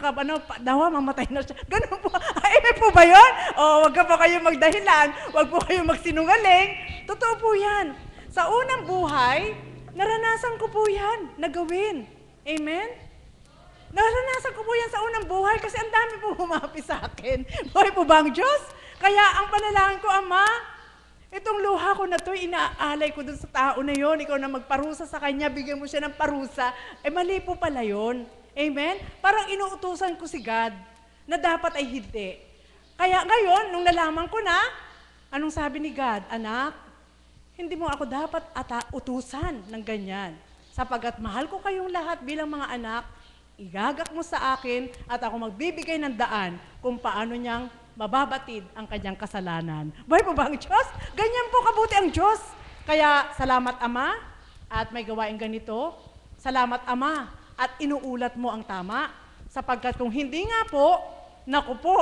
F: dawa, mamatay na siya. Ganun po. Ay, may po ba yun? O, wag ka po kayo magdahilan. Wag po kayo magsinungaling. Totoo po yan. Sa unang buhay, naranasan ko po yan na gawin. Amen? Naranasan ko po yan sa unang buhay kasi ang dami po humapi sa akin. Buhay po ba ang Diyos? Kaya ang panalangin ko, Ama, itong luha ko na ito, inaalay ko dun sa tao na yon. Ikaw na magparusa sa kanya, bigyan mo siya ng parusa. Mali po pala yun. Amen? Parang inuutusan ko si God na dapat ay hindi. Kaya ngayon, nung nalaman ko na, anong sabi ni God? Anak, hindi mo ako dapat utusan ng ganyan. Sapagkat mahal ko kayong lahat bilang mga anak, igagak mo sa akin at ako magbibigay ng daan kung paano niyang mababatid ang kanyang kasalanan. Buhay po ba ang Diyos? Ganyan po kabuti ang Diyos. Kaya salamat Ama at may gawain ganito. Salamat Ama at inuulat mo ang tama. Sapagkat kung hindi nga po, naku po,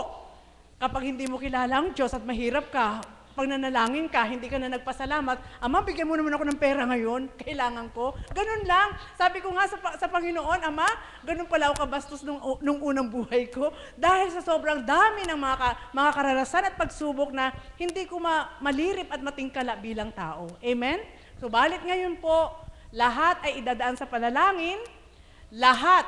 F: kapag hindi mo kilala ang Diyos at mahirap ka, pag nanalangin ka, hindi ka na nagpasalamat, Ama, bigyan mo naman ako ng pera ngayon, kailangan ko. Ganun lang. Sabi ko nga sa Panginoon, Ama, ganun pala ako kabastos nung unang buhay ko. Dahil sa sobrang dami ng mga karanasan at pagsubok na hindi ko malirip at matingkala bilang tao. Amen? Subalit ngayon po, lahat ay idadaan sa panalangin, lahat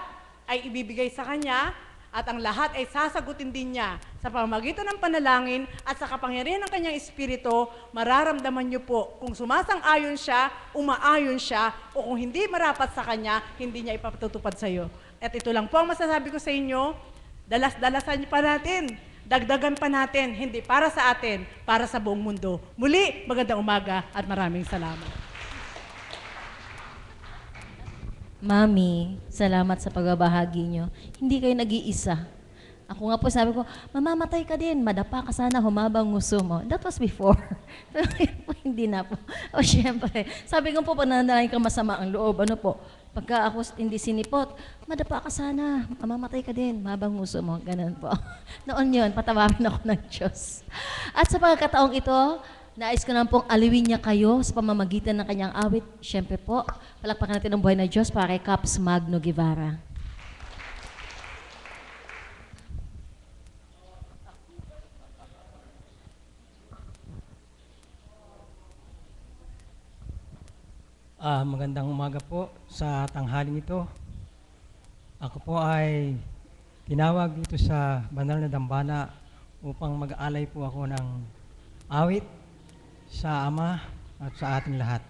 F: ay ibibigay sa Kanya, At ang lahat ay sasagutin din niya sa pamamagitan ng panalangin at sa kapangyarihan ng kanyang espiritu. Mararamdaman niyo po kung sumasang-ayon siya, umaayon siya, o kung hindi marapat sa kanya, hindi niya ipatutupad sa iyo. At ito lang po ang masasabi ko sa inyo, dalas-dalasan pa natin, dagdagan pa natin, hindi para sa atin, para sa buong mundo. Muli, magandang umaga at maraming salamat.
A: Mami, salamat sa pagbabahagi nyo. Hindi kayo nag-iisa. Ako nga po sabi ko, mamamatay ka din, madapa ka sana, humabang nguso mo. That was before. Pero hindi na po. O syempre, sabi ko po, pananalain ka masama ang loob. Ano po, pagka ako hindi sinipot, madapa ka sana, mamamatay ka din, humabang nguso mo. Ganun po. Noon yun, patawarin ako ng Diyos. At sa pagkataong ito, nais ko naman pong aliwin niya kayo sa pamamagitan ng kanyang awit. Siyempre po, palakpakan natin ang buhay na Diyos para kay Caps Magno Guevara.
G: Magandang umaga po sa tanghaling ito. Ako po ay tinawag dito sa banal na dambana upang mag-aalay po ako ng awit sa Ama at sa ating lahat.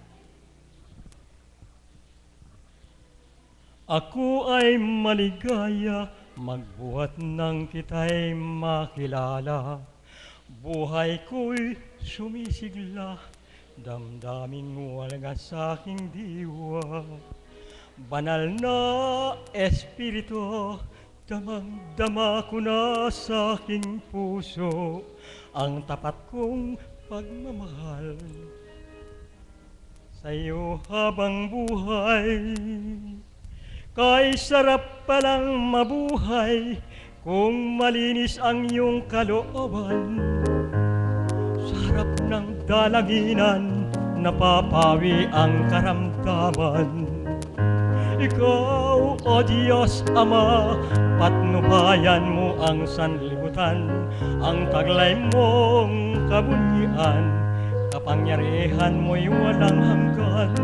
G: Ako ay maligaya, magbuhat ng kita'y makilala. Buhay ko'y sumisigla, damdaming walaga sa aking diwa. Banal na Espiritu, damang-dama ko na sa aking puso ang tapat kong pagmamahal sa iyo habang buhay. Kay sarap palang mabuhay kung malinis ang iyong kalooban. Sa harap ng dalanginan, napapawi ang karamdaman. Ikaw, O Diyos Ama, patnubayan mo ang sanlibutan, ang taglay mong kabunyian, kapangyarihan mo'y walang hanggan.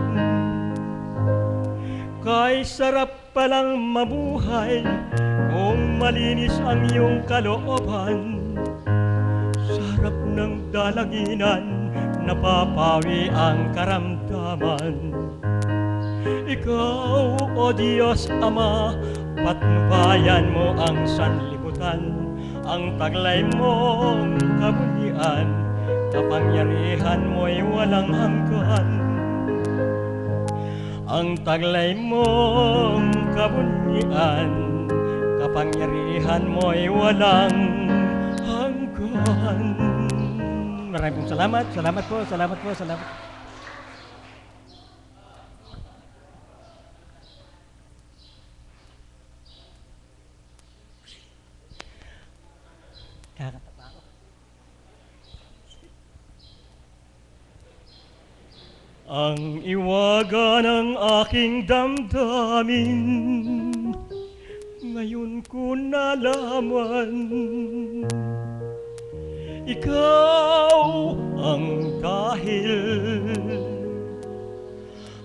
G: Kay sarap palang mabuhay kung malinis ang iyong kalooban. Sa harap ng dalanginan, napapawi ang karamdaman. Ikaw, O Diyos Ama, patnubayan mo ang sanlibutan, ang taglay mong kabunyian, kapangyarihan mo'y walang hanggan. Ang taglay mong kabunyian, kapangyarihan mo'y walang hanggan. Maraming pong salamat. Salamat po, salamat po, salamat. Kakatapa ako. Ang iwaga ng aking damdamin, ngayon ko nalaman. Ikaw ang dahil,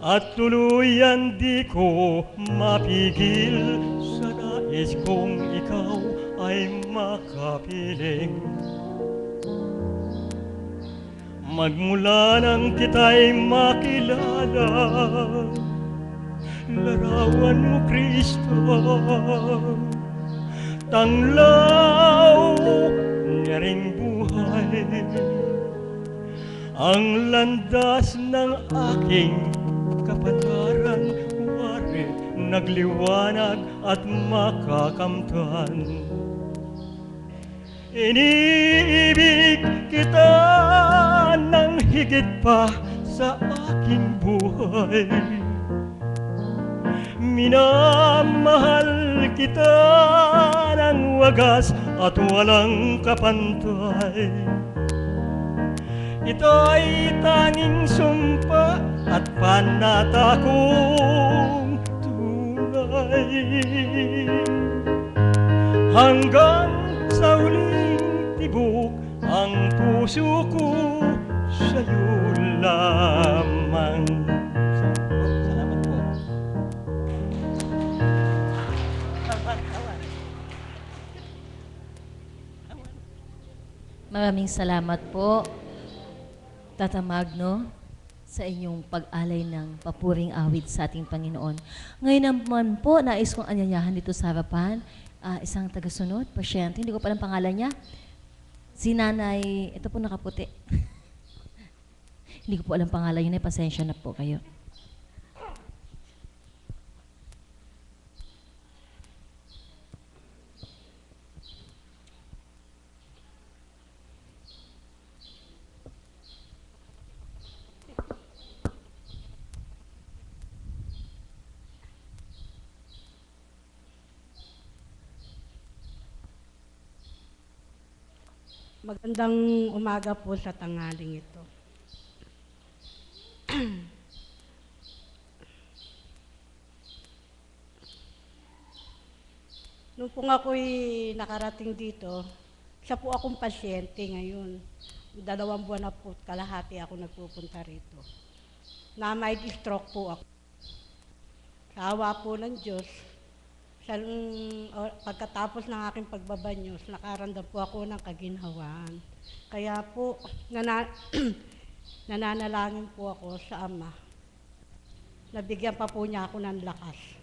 G: at tuluyan di ko mapigil sa nais kong ikaw ay makapiling. Magmula nang kita'y makilala, larawan mo Kristo, tanglaw niya ring buhay, ang landas ng aking kapataran, warit nagliwanag at makakamtan. Iniibig kita ng higit pa sa aking buhay. Minamahal kita ng wagas at walang kapantay. Ito'y tanging sumpa at panata kong tunay. Hanggang sa huling tibok ang puso ko sa'yo lamang. Salamat po.
A: Maraming salamat po, Tata Magno, sa inyong pag-alay ng papuring awit sa ating Panginoon. Ngayon naman po, nais kong anyayahan dito sa harapan, isang tagasunod, pasyente, hindi ko pa lang pangalan niya. Si Nanay, ito po nakaputi. Hindi ko po alam pangalan yun, pasensya na po kayo.
H: Magandang umaga po sa tanghaling ito. Nung po ako'y nakarating dito, siya po akong pasyente ngayon. 2 buwan na po kalahati ako nagpupunta rito. Na may stroke po ako. Sa awa po ng Diyos, pagkatapos ng aking pagbabanyos, nakaramdam po ako ng kaginhawaan. Kaya po, nananalangin po ako sa Ama. Nabigyan pa po niya ako ng lakas.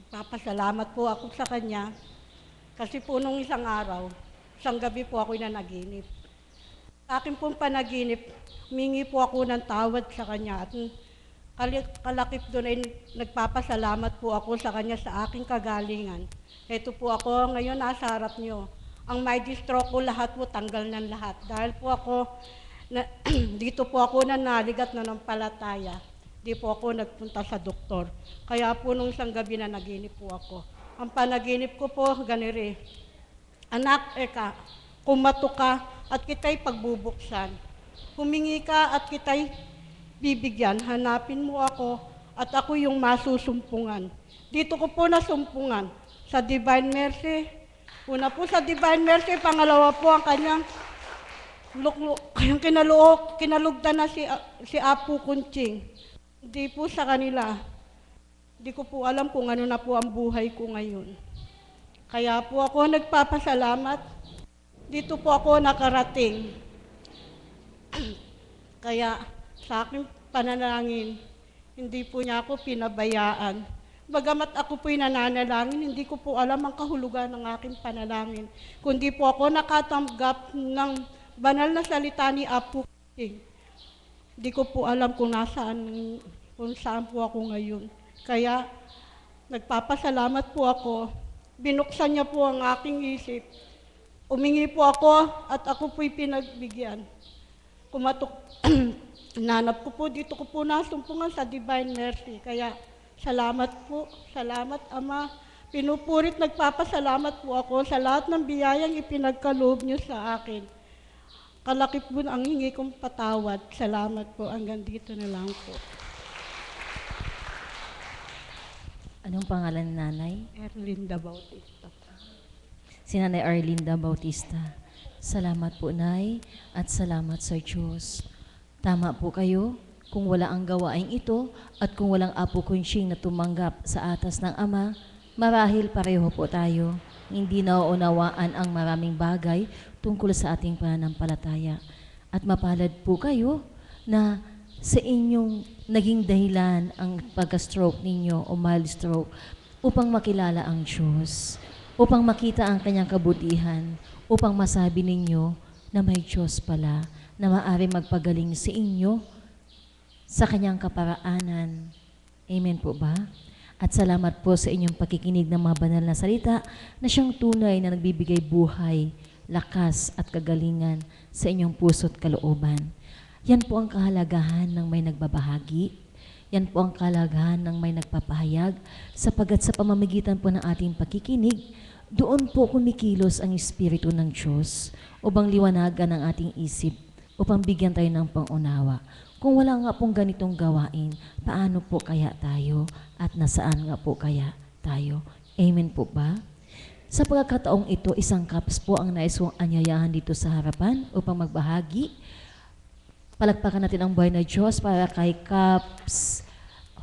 H: Nagpapasalamat po ako sa Kanya kasi po nung isang araw, isang gabi po ako nanaginip. Sa akin pong panaginip, humingi po ako ng tawad sa Kanya at kalakip doon ay nagpapasalamat po ako sa Kanya sa aking kagalingan. Ito po ako ngayon nasa harap niyo. Ang may stroke ko lahat po tanggal ng lahat. Dahil po ako, dito po ako nanalig at nanampalataya. Di po ako nagpunta sa doktor. Kaya po nung isang gabi na naginip po ako. Ang panaginip ko po, ganire. Anak, kumato ka at kita'y pagbubuksan. Humingi ka at kita'y bibigyan. Hanapin mo ako at ako yung masusumpungan. Dito ko po nasumpungan sa Divine Mercy. Una po sa Divine Mercy, pangalawa po ang kanyang kinalugdan na si Apo Kunching. Hindi po sa kanila. Hindi ko po alam kung ano na po ang buhay ko ngayon. Kaya po ako nagpapasalamat. Dito po ako nakarating. Kaya sa aking panalangin, hindi po niya ako pinabayaan. Bagamat ako po'y nananalangin, hindi ko po alam ang kahulugan ng aking panalangin. Kundi po ako nakatanggap ng banal na salita ni Apo King. Hindi ko po alam kung saan po ako ngayon. Kaya nagpapasalamat po ako. Binuksan niya po ang aking isip. Umingi po ako at ako po'y pinagbigyan. Kumatok, nanap ko po, dito ko po nasumpungan sa Divine Mercy. Kaya salamat po, salamat Ama. Pinupurit, nagpapasalamat po ako sa lahat ng biyayang ipinagkaloob niyo sa akin. Kalakip po ang hingi kong patawad. Salamat po, hanggang dito na lang po.
A: Anong pangalan ni Nanay?
H: Erlinda Bautista.
A: Si Nanay Arlinda Bautista. Salamat po, Nay, at salamat sa Diyos. Tama po kayo, kung wala ang gawaing ito at kung walang Apo Kunching na tumanggap sa atas ng Ama, marahil pareho po tayo. Hindi nauunawaan ang maraming bagay tungkol sa ating pananampalataya. At mapalad po kayo na sa inyong naging dahilan ang pagka-stroke ninyo o mild stroke upang makilala ang Diyos, upang makita ang kanyang kabutihan, upang masabi ninyo na may Diyos pala na maaari magpagaling sa inyo sa kanyang kaparaanan. Amen po ba? At salamat po sa inyong pakikinig ng mga banal na salita na siyang tunay na nagbibigay buhay, lakas at kagalingan sa inyong puso't kalooban. Yan po ang kahalagahan ng may nagbabahagi. Yan po ang kahalagahan ng may nagpapahayag sapagat sa pamamagitan po ng ating pakikinig, doon po kumikilos ang Espiritu ng Diyos upang liwanagan ang ating isip, upang bigyan tayo ng pangunawa. Kung wala nga pong ganitong gawain, paano po kaya tayo at nasaan nga po kaya tayo? Amen po ba? Sa pagkakataong ito, isang Kaps po ang nais kong anyayahan dito sa harapan upang magbahagi. Palakpakan natin ang buhay na Diyos para kay Kaps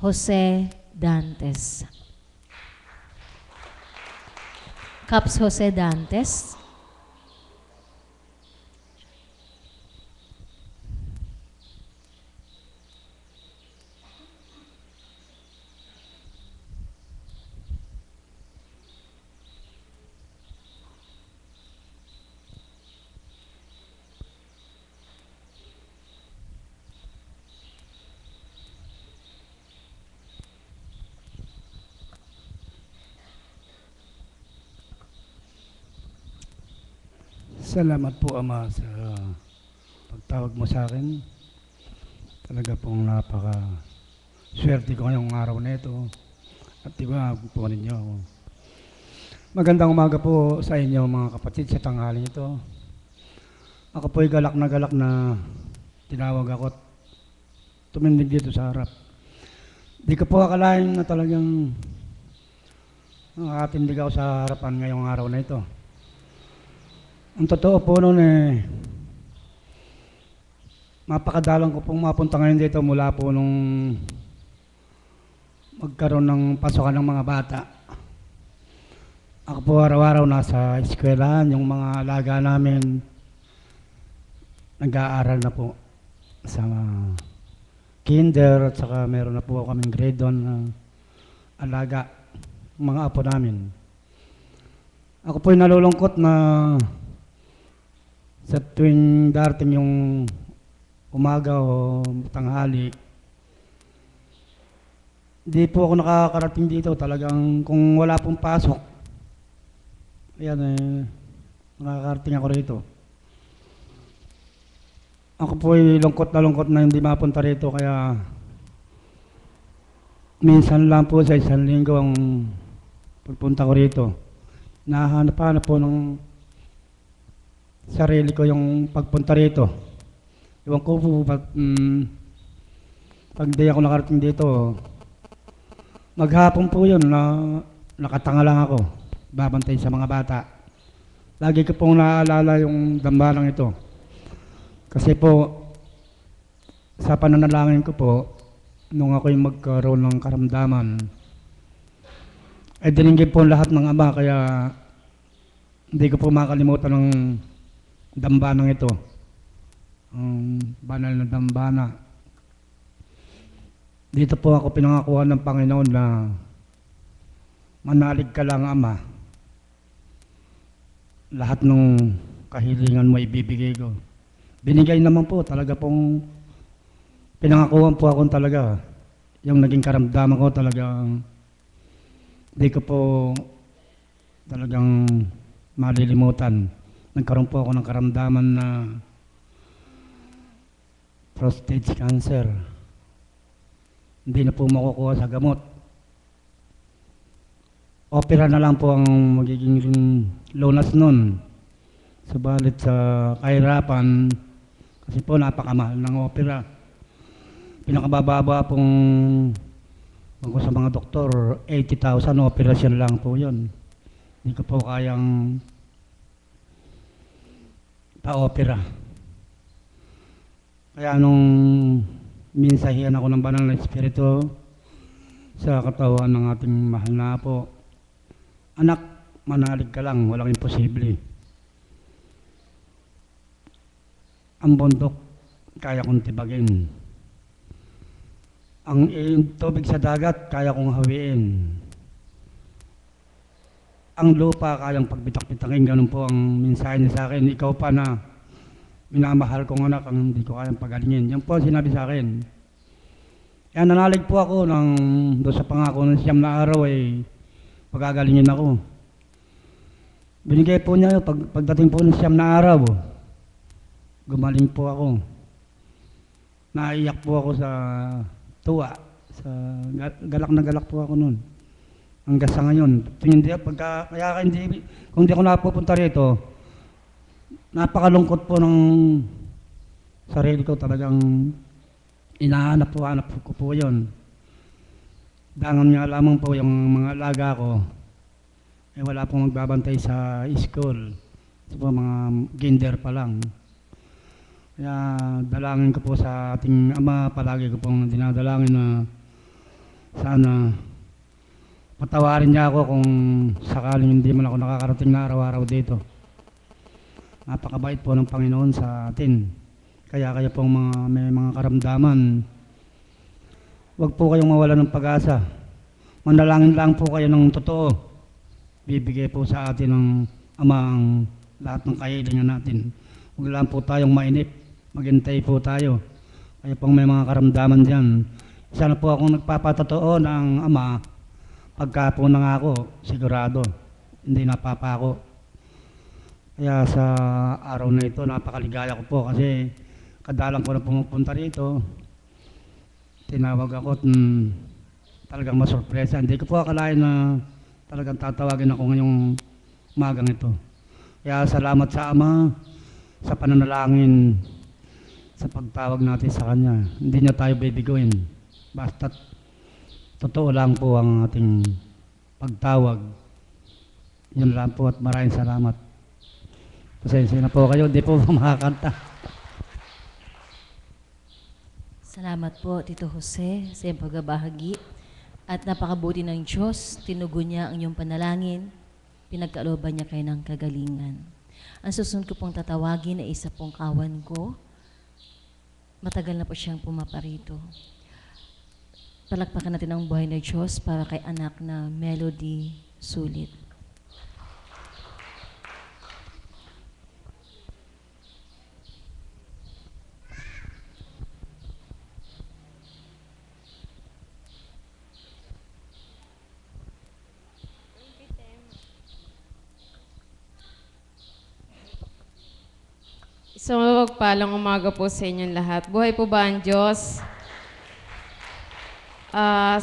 A: Jose Dantes. Kaps Jose Dantes.
I: Salamat po, Ama, sa pagtawag mo sa akin. Talaga pong napaka-swerte ko ngayong araw na ito. At iba po ninyo ako. Magandang umaga po sa inyo, mga kapatid, sa tanghaling ito. Ako po'y galak na tinawag ako at tumindig dito sa harap. Di ko po akalain na talagang nakakatindig ako sa harapan ngayong araw na ito. Ang totoo po noon mapakadalang ko pong mapunta ngayon dito mula po nung magkaroon ng pasokan ng mga bata. Ako po araw-araw nasa eskwelahan, yung mga alaga namin nag-aaral na po sa kinder at saka meron na po kaming grade 1 na alaga, mga apo namin. Ako po'y nalulungkot na sa tuwing darating yung umaga o tanghali, di po ako nakakarating dito. Talagang kung wala pong pasok, ayan nakakarating ako rito. Ako po ay lungkot na hindi mapunta rito, kaya minsan lang po sa isang linggo ang pagpunta ko rito. Nahanap po ng sarili ko yung pagpunta rito. Iwan ko po pag di ako nakarating dito, maghapon po yun na nakatanga lang ako, babantay sa mga bata. Lagi ko pong naaalala yung dambalang ito. Kasi po, sa pananalangin ko po, nung ako'y magkaroon ng karamdaman, ay dinigin po lahat ng Ama, kaya hindi ko po makalimutan ng dambanang ito, ang banal na dambana. Dito po ako pinangakuhan ng Panginoon na manalig ka lang, Ama. Lahat ng kahilingan mo ibibigay ko. Binigay naman po, talaga pong pinangakuhan po ako talaga. Yung naging karamdaman ko talagang di ko po talagang malilimutan. Nagkaroon po ako ng karamdaman na prostate cancer. Hindi na po makukuha sa gamot. Opera na lang po ang magiging lunas nun. Subalit sa kahirapan, kasi po napakamahal ng opera. Pinakabababa pong ako sa mga doktor, 80,000 operasyon lang po yun. Hindi ko po kayang pa-opera. Kaya nung minsahihan ako ng banal na espiritu sa katawan ng ating mahal na Apo, anak, manalig ka lang, walang imposible. Ang bundok, kaya kong tibagin. Ang tubig sa dagat, kaya kong hawiin. Ang lupa, kayang pagbitak-bitakin. Ganun po ang mensahe niya sa akin. Ikaw pa na minamahal kong anak, ang hindi ko kayang pagalingin. Yan po ang sinabi sa akin. Kaya nanalig po ako doon sa pangako ng 9 na araw ay pagagalingin ako. Binigay po niya pagdating po ng 9 na araw, gumaling po ako. Naiyak po ako sa tuwa. Galak na galak po ako noon. Hanggang sa ngayon. Kung di ako napupunta rito, napakalungkot po ng sarili ko. Talagang inahanap ko po yun. Dangan nga lamang po yung mga alaga ko wala pong magbabantay sa school. Ito po mga gender pa lang. Kaya dalangin ko po sa ating Ama, palagi ko pong dinadalangin na sana patawarin niya ako kung sakaling hindi man ako nakakarating na araw-araw dito. Napakabait po ng Panginoon sa atin. Kaya kayo pong may mga karamdaman, huwag po kayong mawala ng pag-asa. Manalangin lang po kayo ng totoo. Bibigay po sa atin ng Ama ang lahat ng kahilingan natin. Huwag lang po tayong mainip. Maghintay po tayo. Kayo pong may mga karamdaman dyan. Isa na po akong nagpapatotoo ng Ama. Pagka po nangako, sigurado, hindi napapako. Kaya sa araw na ito, napakaligaya ko po kasi kadalang ko na pumupunta rito. Tinawag ako at talagang masurpresa. Hindi ko po akalain na talagang tatawagin ako ngayong umagang ito. Kaya salamat sa Ama, sa pananalangin, sa pagtawag natin sa Kanya. Hindi niya tayo bibiguin. Basta totoo lang po ang ating pagtawag. Yun lang po at maraming salamat. Pasensya na po kayo, hindi po makakanta.
A: Salamat po, Tito Jose, sa iyong pagbabahagi. At napakabuti ng Diyos, tinugon niya ang iyong panalangin, pinagkalooban niya kayo ng kagalingan. Ang susunod ko pong tatawagin ay isa pong kawan ko. Matagal na po siyang pumaparito. Palakpakan natin ang buhay ng Diyos para kay anak na Melody Sulit.
J: Isang mapagpalang umaga po sa inyong lahat. Buhay po ba ang Diyos?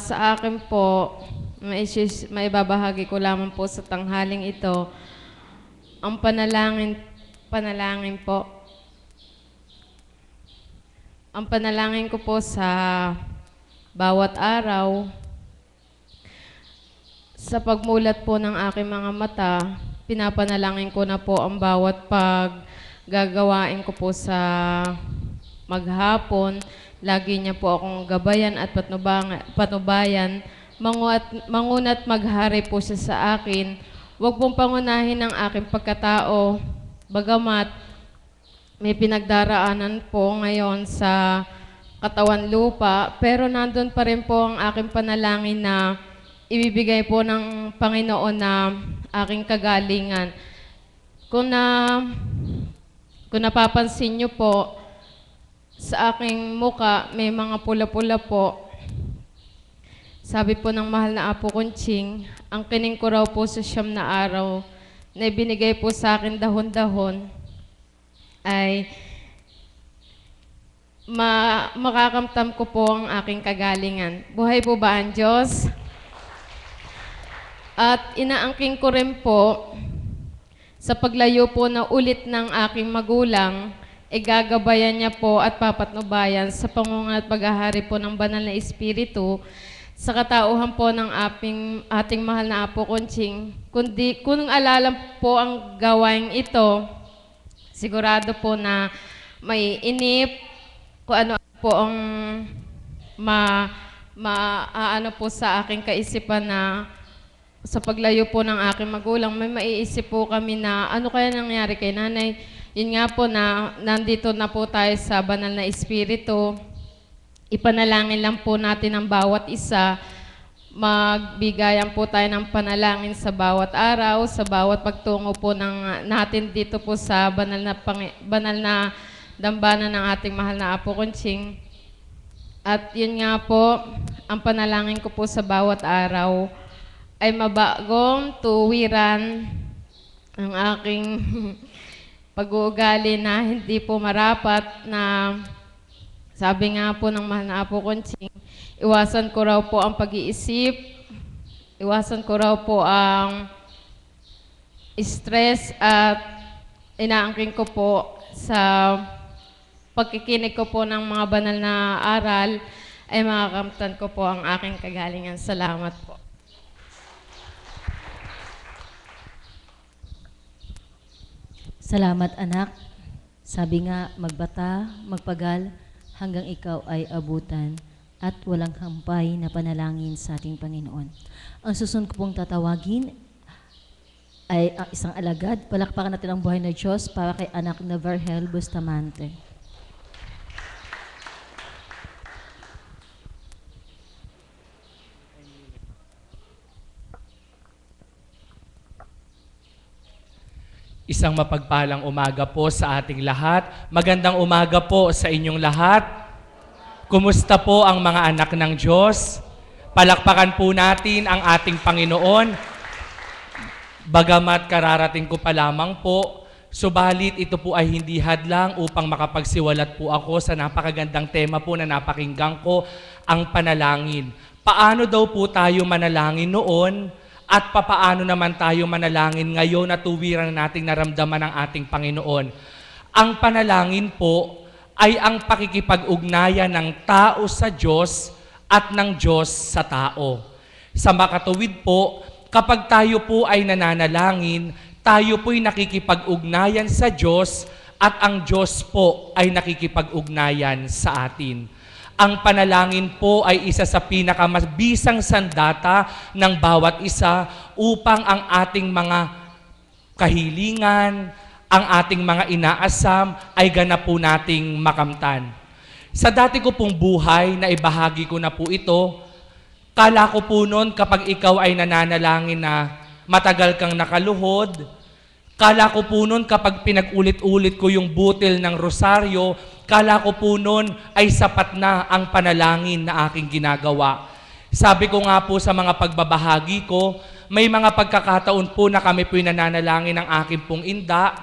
J: Sa akin po, maibabahagi ko lamang po sa tanghaling ito ang panalangin po. Ang panalangin ko po sa bawat araw, sa pagmulat po ng aking mga mata, pinapanalangin ko na po ang bawat gagawain ko po sa maghapon. Lagi niya po akong gabayan at patnubayan. Manguna't maghari po siya sa akin. Huwag pong pangunahin ang aking pagkatao. Bagamat may pinagdaraanan po ngayon sa katawan lupa, pero nandun pa rin po ang aking panalangin na ibibigay po ng Panginoon na aking kagalingan. Kung napapansin niyo po, sa aking muka may mga pula-pula po. Sabi po ng mahal na Apo Kunching, ang kining ko raw po sa 9 na araw na ibinigay po sa akin dahon-dahon ay makakamtam ko po ang aking kagalingan. Buhay po ba ang Diyos? At inaangking ko rin po sa paglayo po na ulit ng aking magulang, gagabayan niya po at papatnubayan sa pangunguna at paghahari po ng banal na Espiritu sa katauhan po ng ating mahal na Apo Kunching. Kung alala po ang gawain ito, sigurado po na may inip, kung ano po ang ano po sa aking kaisipan na sa paglayo po ng aking magulang, may maiisip po kami na ano kaya nangyari kay nanay. Yun nga po na nandito na po tayo sa banal na Espiritu. Ipanalangin lang po natin ang bawat isa. Magbigayan po tayo ng panalangin sa bawat araw, sa bawat pagtungo po natin dito po sa banal na dambana ng ating mahal na Apo Kunching. At yun nga po, ang panalangin ko po sa bawat araw ay mabagong tuwiran ang aking pag-uugali na hindi po marapat na sabi nga po ng mahal na Apo Kunching, iwasan ko raw po ang pag-iisip, iwasan ko raw po ang stress at inaangking ko po sa pagkikinig ko po ng mga banal na aral ay makakamtan ko po ang aking kagalingan. Salamat po.
A: Salamat anak. Sabi nga, magbata, magpagal, hanggang ikaw ay abutan at walang hampay na panalangin sa ating Panginoon. Ang susunod ko pong tatawagin ay ang isang alagad. Palakpakan natin ang buhay na Diyos para kay anak na Vergel Bustamante.
K: Isang mapagpalang umaga po sa ating lahat. Magandang umaga po sa inyong lahat. Kumusta po ang mga anak ng Diyos? Palakpakan po natin ang ating Panginoon. Bagamat kararating ko pa lamang po, subalit ito po ay hindi hadlang upang makapagsiwalat po ako sa napakagandang tema po na napakinggan ko, ang panalangin. Paano daw po tayo manalangin noon? At papaano naman tayo manalangin ngayon na tuwiran nating naramdaman ng ating Panginoon? Ang panalangin po ay ang pakikipag-ugnayan ng tao sa Diyos at ng Diyos sa tao. Sa makatuwid po, kapag tayo po ay nananalangin, tayo po'y nakikipag-ugnayan sa Diyos at ang Diyos po ay nakikipag-ugnayan sa atin. Ang panalangin po ay isa sa pinakamabisang sandata ng bawat isa upang ang ating mga kahilingan, ang ating mga inaasam ay ganap po nating makamtan. Sa dati ko pong buhay, na ibahagi ko na po ito, kala ko po noon kapag ikaw ay nananalangin na matagal kang nakaluhod, kala ko po noon kapag pinag-ulit-ulit ko yung butil ng rosaryo, kala ko po noon ay sapat na ang panalangin na aking ginagawa. Sabi ko nga po sa mga pagbabahagi ko, may mga pagkakataon po na kami po'y nananalangin ng aking pong inda.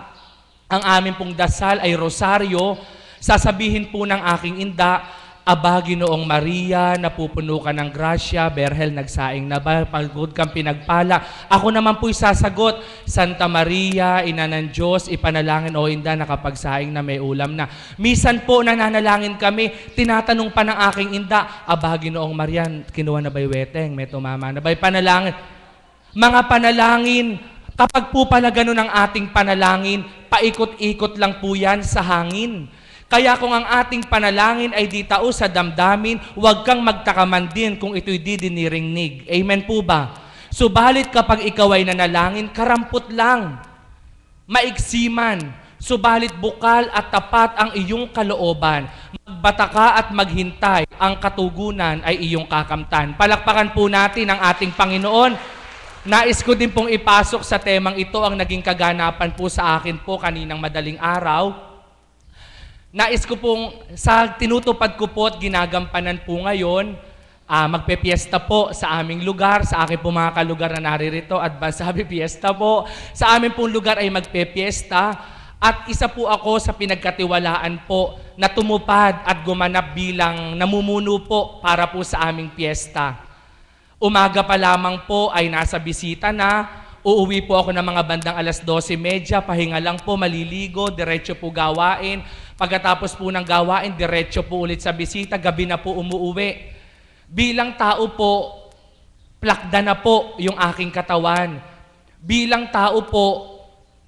K: Ang amin pong dasal ay rosaryo. Sasabihin po ng aking inda, Aba, Ginoong Maria, napupuno ka ng grasya, Berhel, nagsaing na ba, pagod kang pinagpala. Ako naman po'y sasagot, Santa Maria, Ina ng Diyos, ipanalangin o inda, nakapagsaing na may ulam na. Misan po nananalangin kami, tinatanong pa ng aking inda, Aba, Ginoong Maria, kinuha na ba'y weteng, may tumama na ba'y panalangin? Mga panalangin, kapag po pala ganun ang ating panalangin, paikot-ikot lang po yan sa hangin. Kaya kung ang ating panalangin ay di tao sa damdamin, huwag kang magtakaman din kung ito'y di diniringnig. Amen po ba? Subalit kapag ikaw ay nanalangin, karampot lang, maiksiman, subalit bukal at tapat ang iyong kalooban. Magbata ka at maghintay, ang katugunan ay iyong kakamtan. Palakpakan po natin ang ating Panginoon. Nais ko din pong ipasok sa temang ito ang naging kaganapan po sa akin po kaninang madaling araw. Nais ko pong, sa tinutupad ko po at ginagampanan po ngayon, magpe-fiesta po sa aming lugar, sa aking po mga kalugar na naririto, advance happy fiesta po. Sa aming pong lugar ay magpe-fiesta at isa po ako sa pinagkatiwalaan po na tumupad at gumanap bilang namumuno po para po sa aming fiesta. Umaga pa lamang po ay nasa bisita na, uuwi po ako ng mga bandang 12:30, pahinga lang po, maliligo, diretso po gawain. Pagkatapos po ng gawain, diretso po ulit sa bisita, gabi na po umuuwi. Bilang tao po, plakda na po yung aking katawan. Bilang tao po,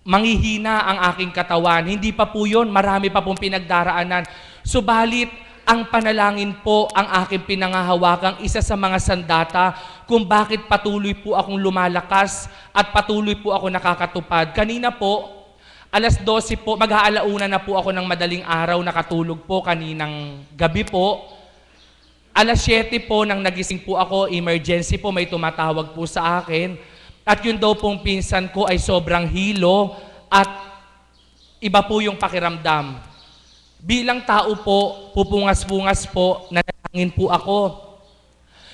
K: manghihina ang aking katawan. Hindi pa po yun, marami pa pong pinagdaraanan. Subalit, ang panalangin po ang aking pinangahawakang isa sa mga sandata kung bakit patuloy po akong lumalakas at patuloy po ako nakakatupad. Kanina po, 12:00 po, mag-aalauna na po ako ng madaling araw, nakatulog po kaninang gabi po. 7:00 po nang nagising po ako, emergency po, may tumatawag po sa akin. At yun daw pong pinsan ko ay sobrang hilo at iba po yung pakiramdam. Bilang tao po, pupungas-pungas po, nanalangin po ako.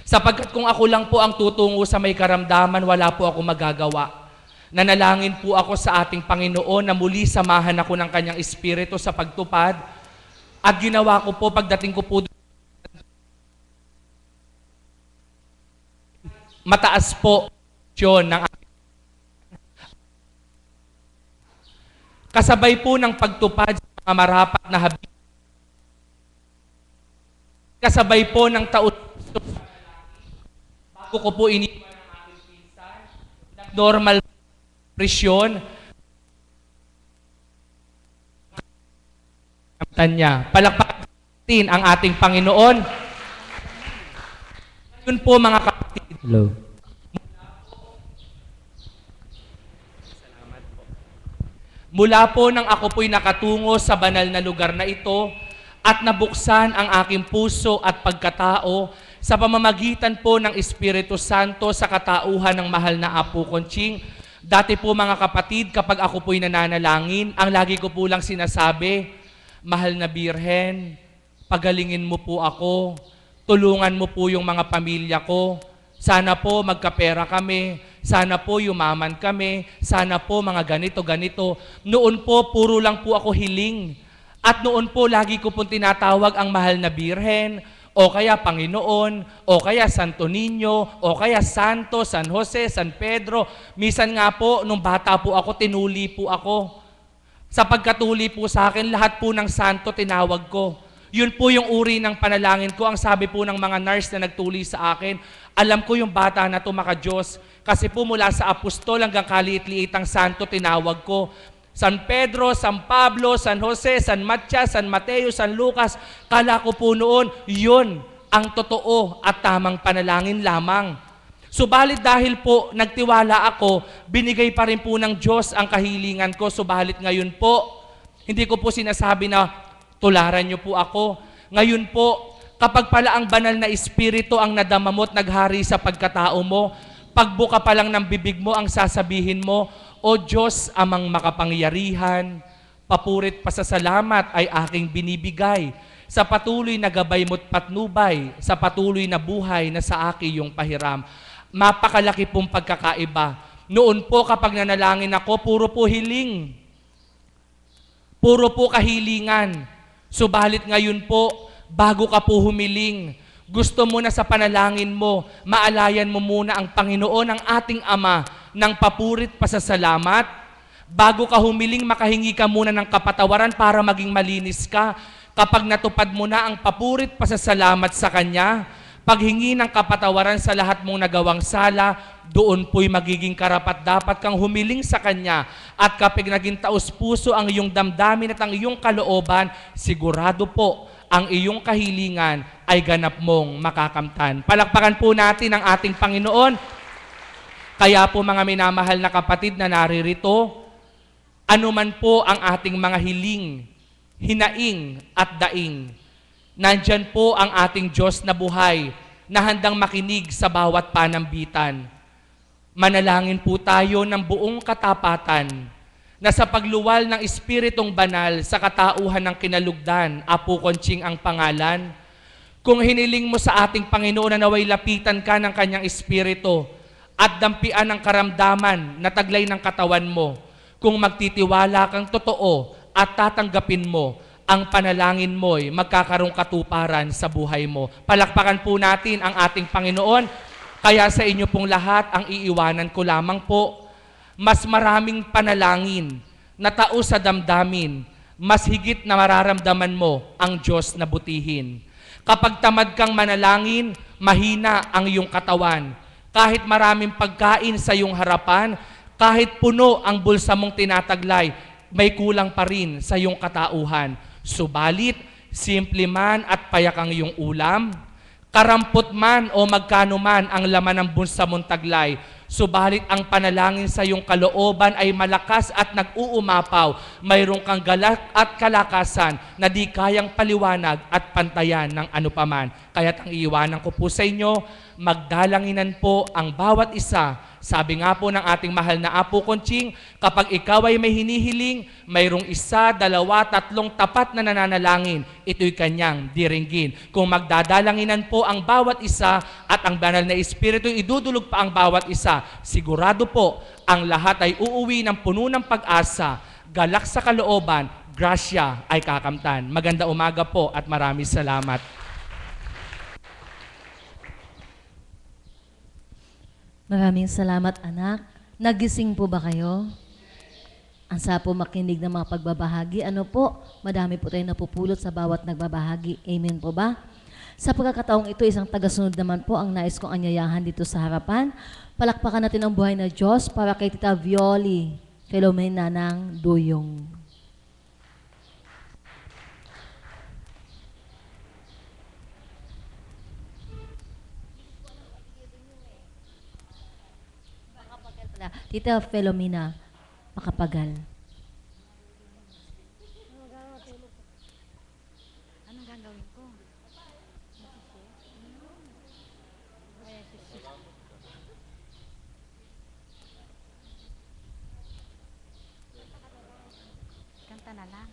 K: Sapagkat kung ako lang po ang tutungo sa may karamdaman, wala po ako magagawa. Nanalangin po ako sa ating Panginoon na muli samahan ako ng Kanyang Espiritu sa pagtupad. At ginawa ko po, pagdating ko po, mataas po yun ng kasabay po ng pagtupad sa mga marapat na habit. Kasabay po ng taon bago ko po iniwan ng aking pinsan, normal presyon. Tanya. Palakpakan natin ang ating Panginoon. Yun po mga kapatid.
L: Hello.
K: Mula po nang ako po'y nakatungo sa banal na lugar na ito at nabuksan ang aking puso at pagkatao sa pamamagitan po ng Espiritu Santo sa katauhan ng mahal na Apo Conching. Dati po mga kapatid, kapag ako po'y nananalangin, ang lagi ko po lang sinasabi, mahal na Birhen, pagalingin mo po ako, tulungan mo po yung mga pamilya ko, sana po magkapera kami, sana po yumaman kami, sana po mga ganito. Noon po, puro lang po ako hiling. At noon po, lagi ko pong tinatawag ang mahal na Birhen, o kaya Panginoon, o kaya Santo Niño, o kaya Santo, San Jose, San Pedro. Minsan nga po, nung bata po ako, tinuli po ako. Sa pagkatuli po sa akin, lahat po ng santo tinawag ko. Yun po yung uri ng panalangin ko. Ang sabi po ng mga nurse na nagtuli sa akin, alam ko yung bata na to maka-Diyos. Kasi po mula sa apostol hanggang kaliit-liitang santo tinawag ko. San Pedro, San Pablo, San Jose, San Matias, San Mateo, San Lucas. Kala ko po noon, yun ang totoo at tamang panalangin lamang. Subalit dahil po nagtiwala ako, binigay pa rin po ng Diyos ang kahilingan ko. Subalit ngayon po, hindi ko po sinasabi na tularan niyo po ako. Ngayon po, kapag pala ang banal na espiritu ang nadama mo at naghari sa pagkatao mo, pagbuka pa lang ng bibig mo ang sasabihin mo, O Diyos amang makapangyarihan, papurit pasasalamat ay aking binibigay sa patuloy na gabay mo't patnubay, sa patuloy na buhay na sa akin yung pahiram. Mapakalaki pong pagkakaiba. Noon po kapag nanalangin ako, puro po hiling. Puro po kahilingan. Subalit ngayon po, bago ka po humiling, gusto mo na sa panalangin mo, maalayan mo muna ang Panginoon, ang ating Ama, ng papurit pasasalamat. Bago ka humiling, makahingi ka muna ng kapatawaran para maging malinis ka. Kapag natupad mo na ang papurit pasasalamat sa Kanya, paghingi ng kapatawaran sa lahat mong nagawang sala, doon po'y magiging karapat-dapat kang humiling sa Kanya. At kapag naging taos-puso ang iyong damdamin at ang iyong kalooban, sigurado po, ang iyong kahilingan ay ganap mong makakamtan. Palakpakan po natin ang ating Panginoon. Kaya po mga minamahal na kapatid na naririto, anuman po ang ating mga hiling, hinaing at daing, nandyan po ang ating Diyos na buhay na handang makinig sa bawat panambitan. Manalangin po tayo ng buong katapatan na sa pagluwal ng Espiritong Banal sa katauhan ng kinalugdan, Apo Conching ang pangalan. Kung hiniling mo sa ating Panginoon na naway lapitan ka ng Kanyang Espiritu at dampian ng karamdaman na taglay ng katawan mo, kung magtitiwala kang totoo at tatanggapin mo, ang panalangin mo'y magkakaroong katuparan sa buhay mo. Palakpakan po natin ang ating Panginoon. Kaya sa inyo pong lahat, ang iiwanan ko lamang po, mas maraming panalangin na tao sa damdamin, mas higit na mararamdaman mo ang Diyos na butihin. Kapag tamad kang manalangin, mahina ang iyong katawan. Kahit maraming pagkain sa iyong harapan, kahit puno ang bulsa mong tinataglay, may kulang pa rin sa iyong katauhan. Subalit, simple man at payak ang iyong ulam, karampot man o magkano man ang laman ng bulsa mong taglay, subalit ang panalangin sa iyong kalooban ay malakas at nag-uumapaw, mayroon kang galak at kalakasan na di kayang paliwanag at pantayan ng anupaman. Kaya't ang iiwanan ko po sa inyo, magdalanginan po ang bawat isa. Sabi nga po ng ating mahal na Apo Conching, kapag ikaw ay may hinihiling, mayroong 1, 2, 3 tapat na nananalangin, ito'y kanyang diringgin. Kung magdadalanginan po ang bawat isa at ang banal na Espiritu idudulog pa ang bawat isa, sigurado po ang lahat ay uuwi ng puno ng pag-asa, galak sa kalooban, grasya ay kakamtan. Maganda umaga po at maraming salamat.
A: Maraming salamat, anak. Nagising po ba kayo? Ang sa po makinig ng mga pagbabahagi. Ano po? Madami po tayong napupulot sa bawat nagbabahagi. Amen po ba? Sa pagkakataong ito, isang tagasunod naman po ang nais kong anyayahan dito sa harapan. Palakpakan natin ang buhay na Diyos para kay Tita Violi Filomena ng Duyong. Tita Filomena Makapagal.
L: Kanta na lang.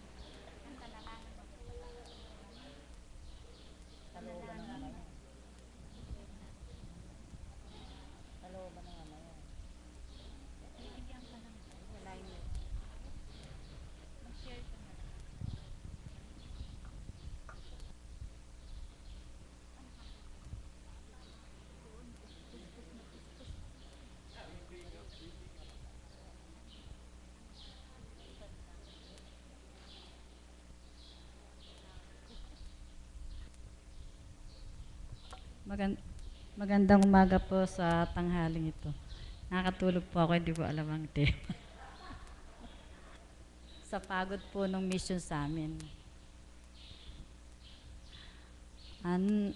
M: Magandang umaga po sa tanghaling ito. Nakatulog po ako, hindi ko alam ang tema. Sa pagod po ng mission sa amin.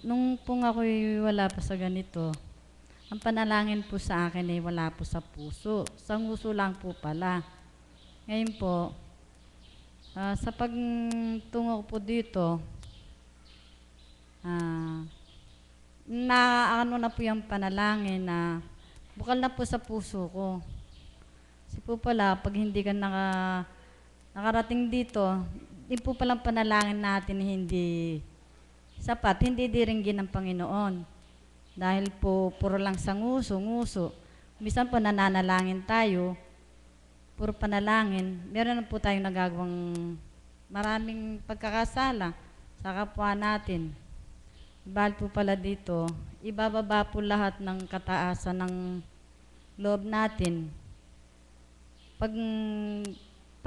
M: Nung pong ako'y wala pa sa ganito, ang panalangin po sa akin ay wala po sa puso. Sa nguso lang po pala. Ngayon po, sa pagtungo ko po dito, na ano na po yung panalangin na bukal na po sa puso ko. Kasi po pala, pag hindi ka nakarating dito, di po palang panalangin natin hindi sapat, hindi diringgin ng Panginoon. Dahil po, puro lang sa nguso. Minsan po nananalangin tayo, puro panalangin. Meron na po tayong nagagawang maraming pagkakasala sa kapwa natin. Bahal po pala dito, ibababa po lahat ng kataasan ng loob natin. Pag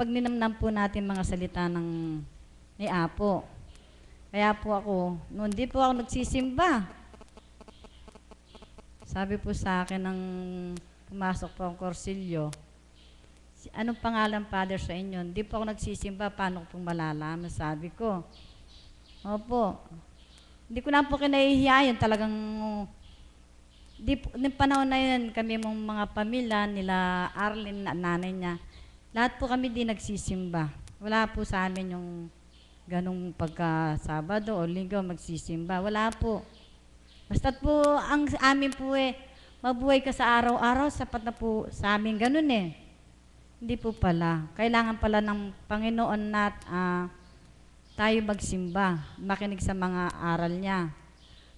M: ninamnam po natin mga salita ni Apo. Kaya po ako, noon di po ako nagsisimba. Sabi po sa akin nang pumasok po ang Corsilio, anong pangalan, Father, sa inyo? Di po ako nagsisimba, paano ko pong malalaman? Sabi ko, opo. Hindi ko na po kinahihiya yun, talagang, ng panahon na yun, kami mong mga pamilya, nila Arlene, nanay niya, lahat po kami di nagsisimba. Wala po sa amin yung ganong pagka-Sabado o Linggo magsisimba. Wala po. Basta't po, ang amin po mabuhay ka sa araw-araw, sapat na po sa amin ganun eh. Hindi po pala. Kailangan pala ng Panginoon na tayo magsimba, makinig sa mga aral niya.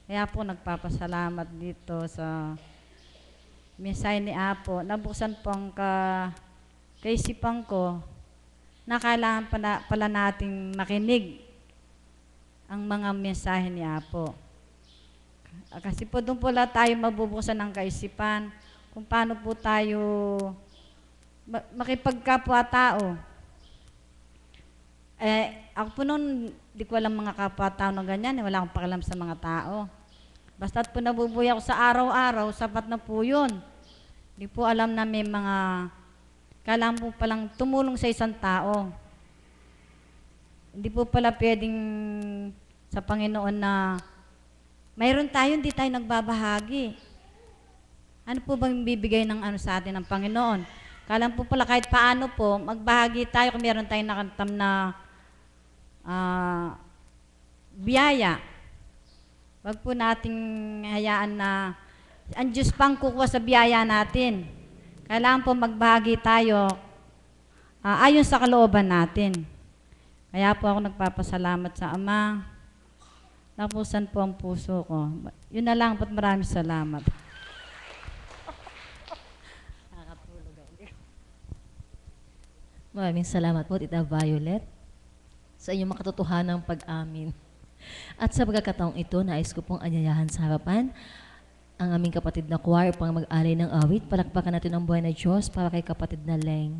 M: Kaya po nagpapasalamat dito sa mensahe ni Apo. Nabuksan po ang kaisipan ko na kailangan pala nating makinig ang mga mensahe ni Apo. Kasi po doon po lahat tayo mabubuksan ng kaisipan kung paano po tayo makipagkapwa-tao. Ako po noon, di ko alam mga kapwa-tao na ganyan, wala akong pakialam sa mga tao. Basta't po nabubuhay ako sa araw-araw, sapat na po yun. Di po alam na may mga, kailangan po palang tumulong sa isang tao. Hindi po pala pwedeng sa Panginoon na mayroon tayo, hindi tayo nagbabahagi. Ano po bang bibigay ng ano sa atin ng Panginoon? Kailangan po pala kahit paano po, magbahagi tayo kung meron tayong nakantam na biyaya. Wag po nating hayaan na ang Diyos pang kukuha sa biyaya natin. Kailangan po magbahagi tayo ayon sa kalooban natin. Kaya po ako nagpapasalamat sa Ama. Napusan po ang puso ko. Yun na lang po, maraming salamat.
A: Maraming salamat po, Tita Violet, sa inyong makatotohanang pag-amin. At sa pagkakataong ito, nais ko pong anyayahan sa harapan ang aming kapatid na choir pang mag-alay ng awit. Palakpakan natin ang buhay na Diyos para kay kapatid na Leng.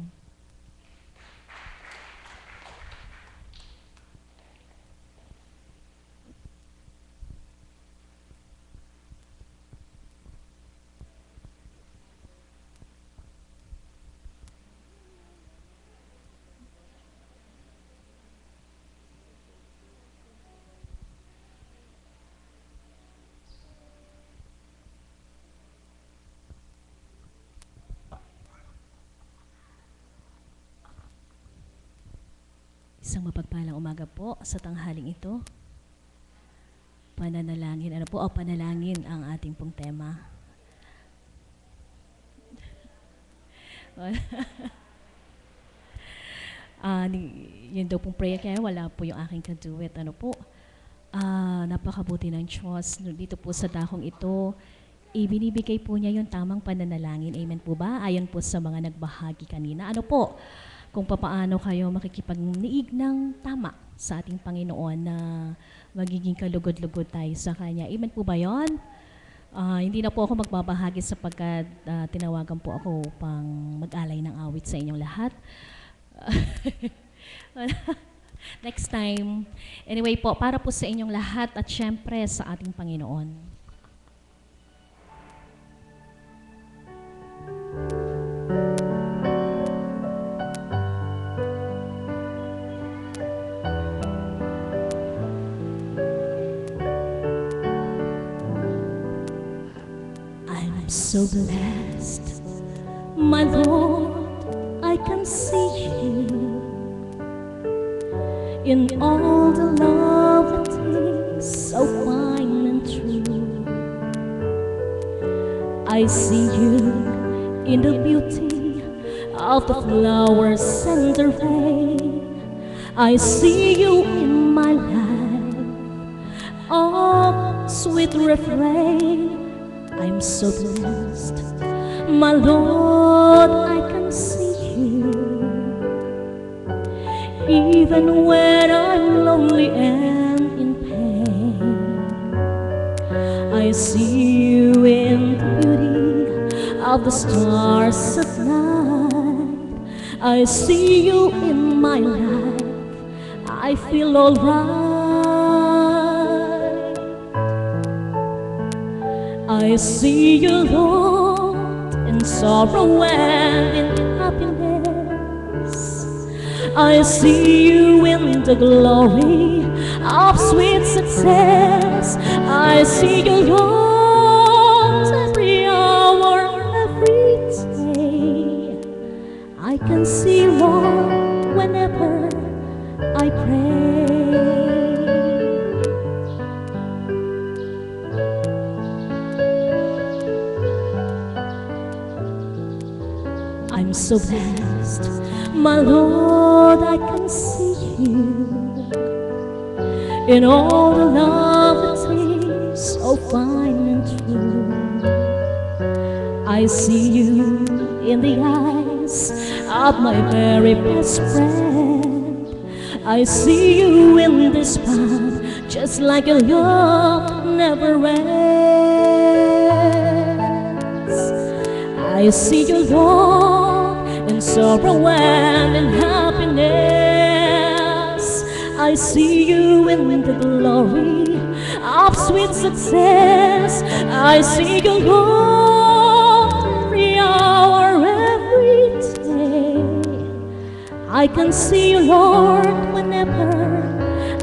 A: Isang mapagpalang umaga po sa tanghaling ito. Pananalangin, ano po? O, panalangin ang ating pong tema. Yun daw pong prayer, kaya wala po yung aking kaduet. Ano po? Napakabuti ng Diyos. Dito po sa dakong ito, ibinibigay po niya yung tamang pananalangin. Amen po ba? Ayon po sa mga nagbahagi kanina. Ano po? Kung papaano kayo makikipagniig ng tama sa ating Panginoon na magiging kalugod-lugod tayo sa Kanya. Amen po ba yun? Hindi na po ako magbabahagi sapagkat tinawagan po ako pang mag-alay ng awit sa inyong lahat. Next time. Anyway po, para po sa inyong lahat at syempre sa ating Panginoon. I'm so blessed, my Lord, I can see you in all the love that is so fine and true. I see you in the beauty of the flowers and the rain. I see you in my life, oh sweet refrain. I'm so blessed, my Lord, I can see you. Even when I'm lonely and in pain, I see you in the beauty of the stars at night. I see you in my life, I feel alright. I see you, Lord, in sorrow and in happiness. I see you in the glory of sweet success. I see you, Lord, every hour, every day. I can see you, Lord, whenever I pray. I'm so blessed, my Lord, I can see you in all the love that is so fine and true. I see you in the eyes of my very best friend. I see you in this path, just like a love never ends. I see you, Lord, in sorrow and in happiness. I see you in the glory of sweet success. I see you, Lord, every hour, every day. I can see you, Lord, whenever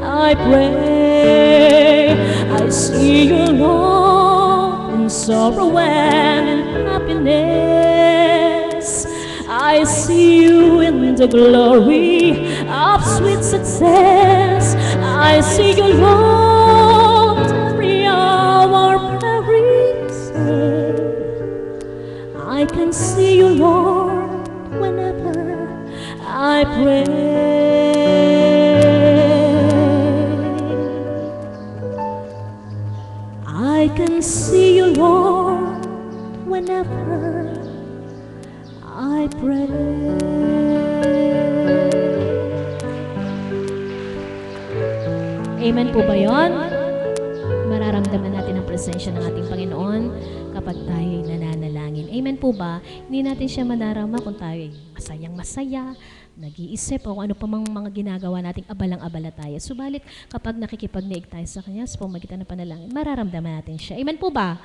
A: I pray. I see you, Lord, in sorrow and in happiness. I see you in the glory of sweet success. I see you, Lord, every hour, every day. I can see you, Lord, whenever I pray. I can see you, Lord, whenever I pray. Amen po ba yun? Mararamdaman natin ang presensya ng ating Panginoon kapag tayo ay nananalangin. Amen po ba? Hindi natin siya manarama kung tayo ay masayang masaya, nag-iisip o kung ano pa mang mga ginagawa nating abalang-abala tayo. Subalit kapag nakikipagniig tayo sa Kanya sa pamagitan ng panalangin, mararamdaman natin siya. Amen po ba?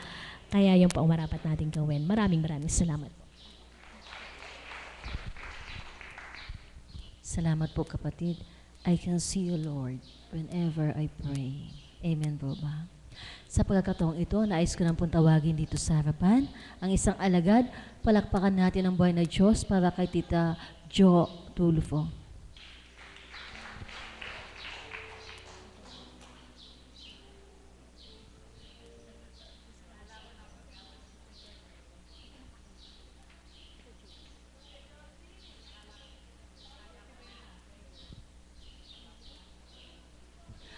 A: Kaya yung po ang marapat natin gawin. Maraming salamat po.
L: Salamat po kapatid. I can see you, Lord, whenever I pray. Amen po ba? Sa pagkakataong ito, nais ko nang pong tawagin dito sa harapan ang isang alagad. Palakpakan natin ang buhay na Diyos para kay Tita Jo Tulfo.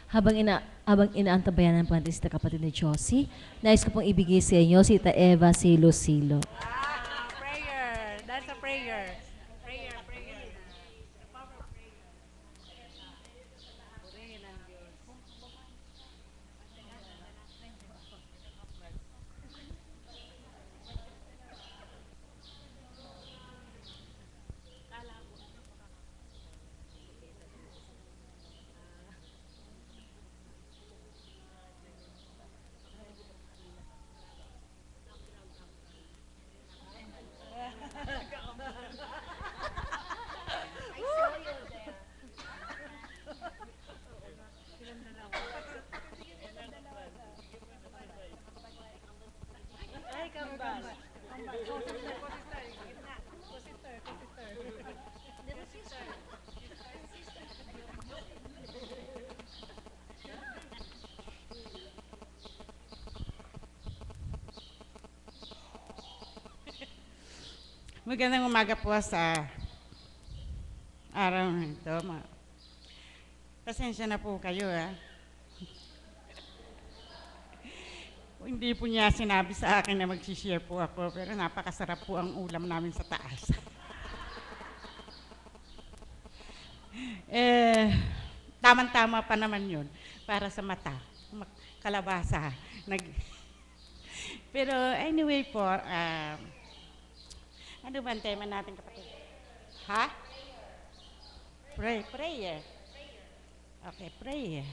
L: habang inaantabayan ng pantis na kapatid ni Josie, nais ko pong ibigay sa inyo si Tita Eva Silo-Silo.
F: Prayer. That's a prayer. Prayer.
N: Magandang umaga po sa araw na ito. Pasensya na po kayo, ha? Hindi po niya sinabi sa akin na mag-share po ako, pero napakasarap po ang ulam namin sa taas. Tamang-tama pa naman yun para sa mata. Kalabasa. Pero anyway po, ano ba ang tema natin, kapatid? Ha? Prayer. Okay, prayer.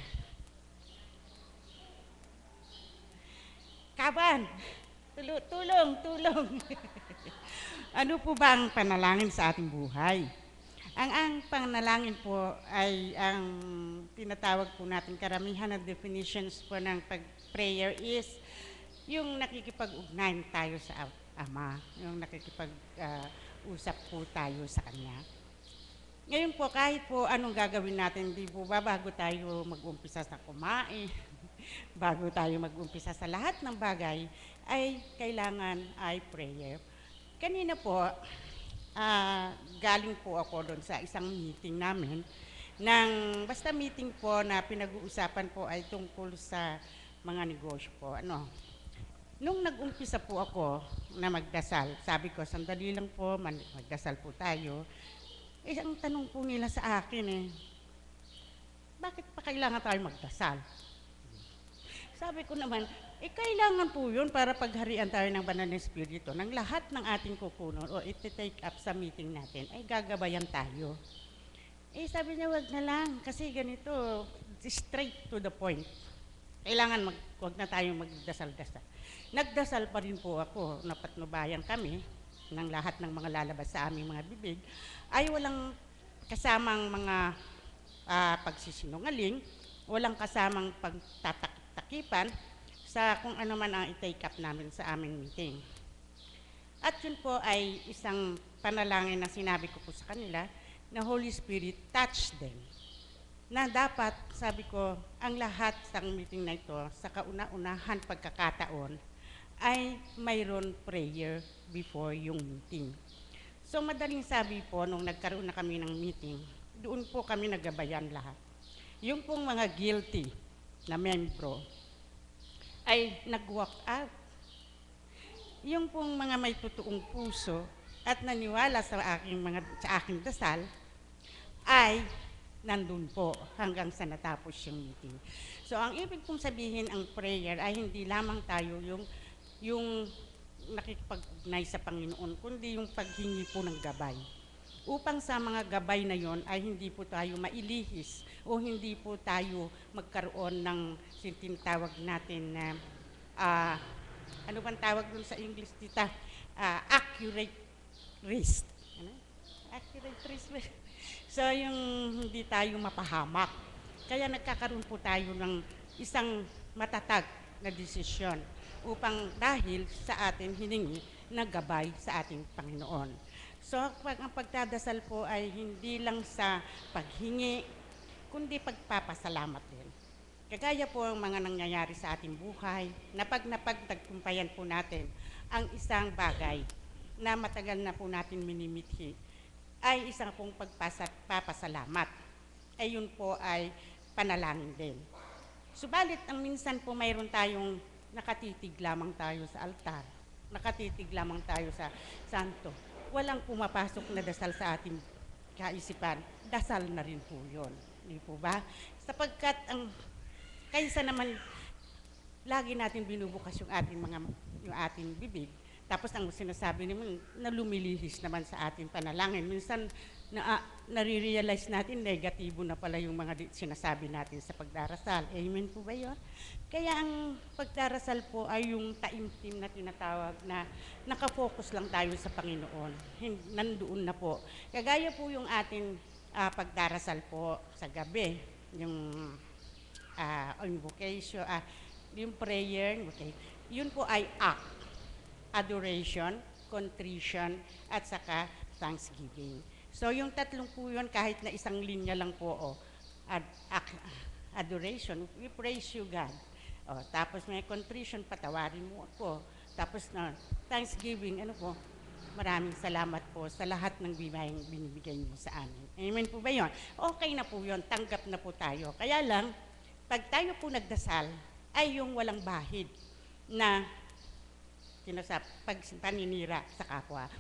N: Kaban, tulong. Ano po ba ang panalangin sa ating buhay? Ang panalangin po ay ang tinatawag po natin karamihan na definitions po ng prayer is yung nakikipag-ugnayan tayo sa Ama, yung nakikipag-usap po tayo sa Kanya. Ngayon po, kahit po anong gagawin natin, di po ba bago tayo mag-umpisa sa kumain, bago tayo mag-umpisa sa lahat ng bagay, ay kailangan ay prayer. Kanina po, galing po ako doon sa isang meeting namin, basta meeting po na pinag-uusapan po ay tungkol sa mga negosyo po. Nung nag-umpisa po ako na magdasal, sabi ko, sandali lang po, magdasal po tayo. Ang tanong po nila sa akin bakit pa kailangan tayo magdasal? Sabi ko naman, kailangan po yun para pagharian tayo ng Banal na Espiritu ng lahat ng ating kukunon o iti-take up sa meeting natin ay gagabayan tayo. Sabi niya, wag na lang kasi ganito, straight to the point. Kailangan wag na tayo magdasal-dasal. Nagdasal pa rin po ako, napatnubayan kami ng lahat ng mga lalabas sa aming mga bibig, ay walang kasamang mga pagsisinungaling, walang kasamang pagtatakipan sa kung ano man ang i-take up namin sa aming meeting. At yun po ay isang panalangin na sinabi ko po sa kanila na Holy Spirit, touch them. Na dapat, sabi ko, ang lahat sa meeting na ito, sa kauna-unahan pagkakataon, ay mayroon prayer before yung meeting. So madaling sabi po, nung nagkaroon na kami ng meeting, doon po kami nagabayan lahat. Yung pong mga guilty na membro ay nag-walk out. Yung pong mga may totoong puso at naniwala sa aking dasal ay nandun po hanggang sa natapos yung meeting. So ang ibig pong sabihin ang prayer ay hindi lamang tayo yung nakikipag-ugnay sa Panginoon, kundi yung paghingi po ng gabay. Upang sa mga gabay na yon ay hindi po tayo mailihis o hindi po tayo magkaroon ng tinatawag natin na ano bang tawag dun sa English, tita? Accurate risk. Accurate risk. So yung hindi tayo mapahamak. Kaya nagkakaroon po tayo ng isang matatag na desisyon upang dahil sa atin hiningi na gabay sa ating Panginoon. So ang pagdadasal po ay hindi lang sa paghingi, kundi pagpapasalamat din. Kagaya po ang mga nangyayari sa ating buhay, na pag napagtagpumpayan po natin ang isang bagay na matagal na po natin minimithi, ay isang pong pagpapasalamat. Ay yun po ay panalangin din. Subalit, ang minsan po mayroon tayong nakatitig lamang tayo sa altar, nakatitig lamang tayo sa santo. Walang pumapasok na dasal sa ating kaisipan, dasal na rin po yun. Hindi po ba? Sapagkat kaysa naman lagi natin binubukas yung ating bibig, tapos ang sinasabi naman na lumilihis naman sa ating panalangin. Minsan nare-realize natin negatibo na pala yung mga sinasabi natin sa pagdarasal. Amen po ba yun? Kaya ang pagdarasal po ay yung taimtim na tinatawag na nakafocus lang tayo sa Panginoon. Nandoon na po. Kagaya po yung ating pagdarasal po sa gabi, yung invocation, yung prayer, okay. Yun po ay act, adoration, contrition, at saka thanksgiving. So yung tatlong po yun, kahit na isang linya lang po, adoration, we praise you God. Tapos may contrition, patawarin mo ako. Tapos thanksgiving, maraming salamat po sa lahat ng bibayang binibigay mo sa amin. Amen po ba yun? Okay na po yun, tanggap na po tayo. Kaya lang, pag tayo po nagdasal, ay yung walang bahid na pag paninira sa kapwa.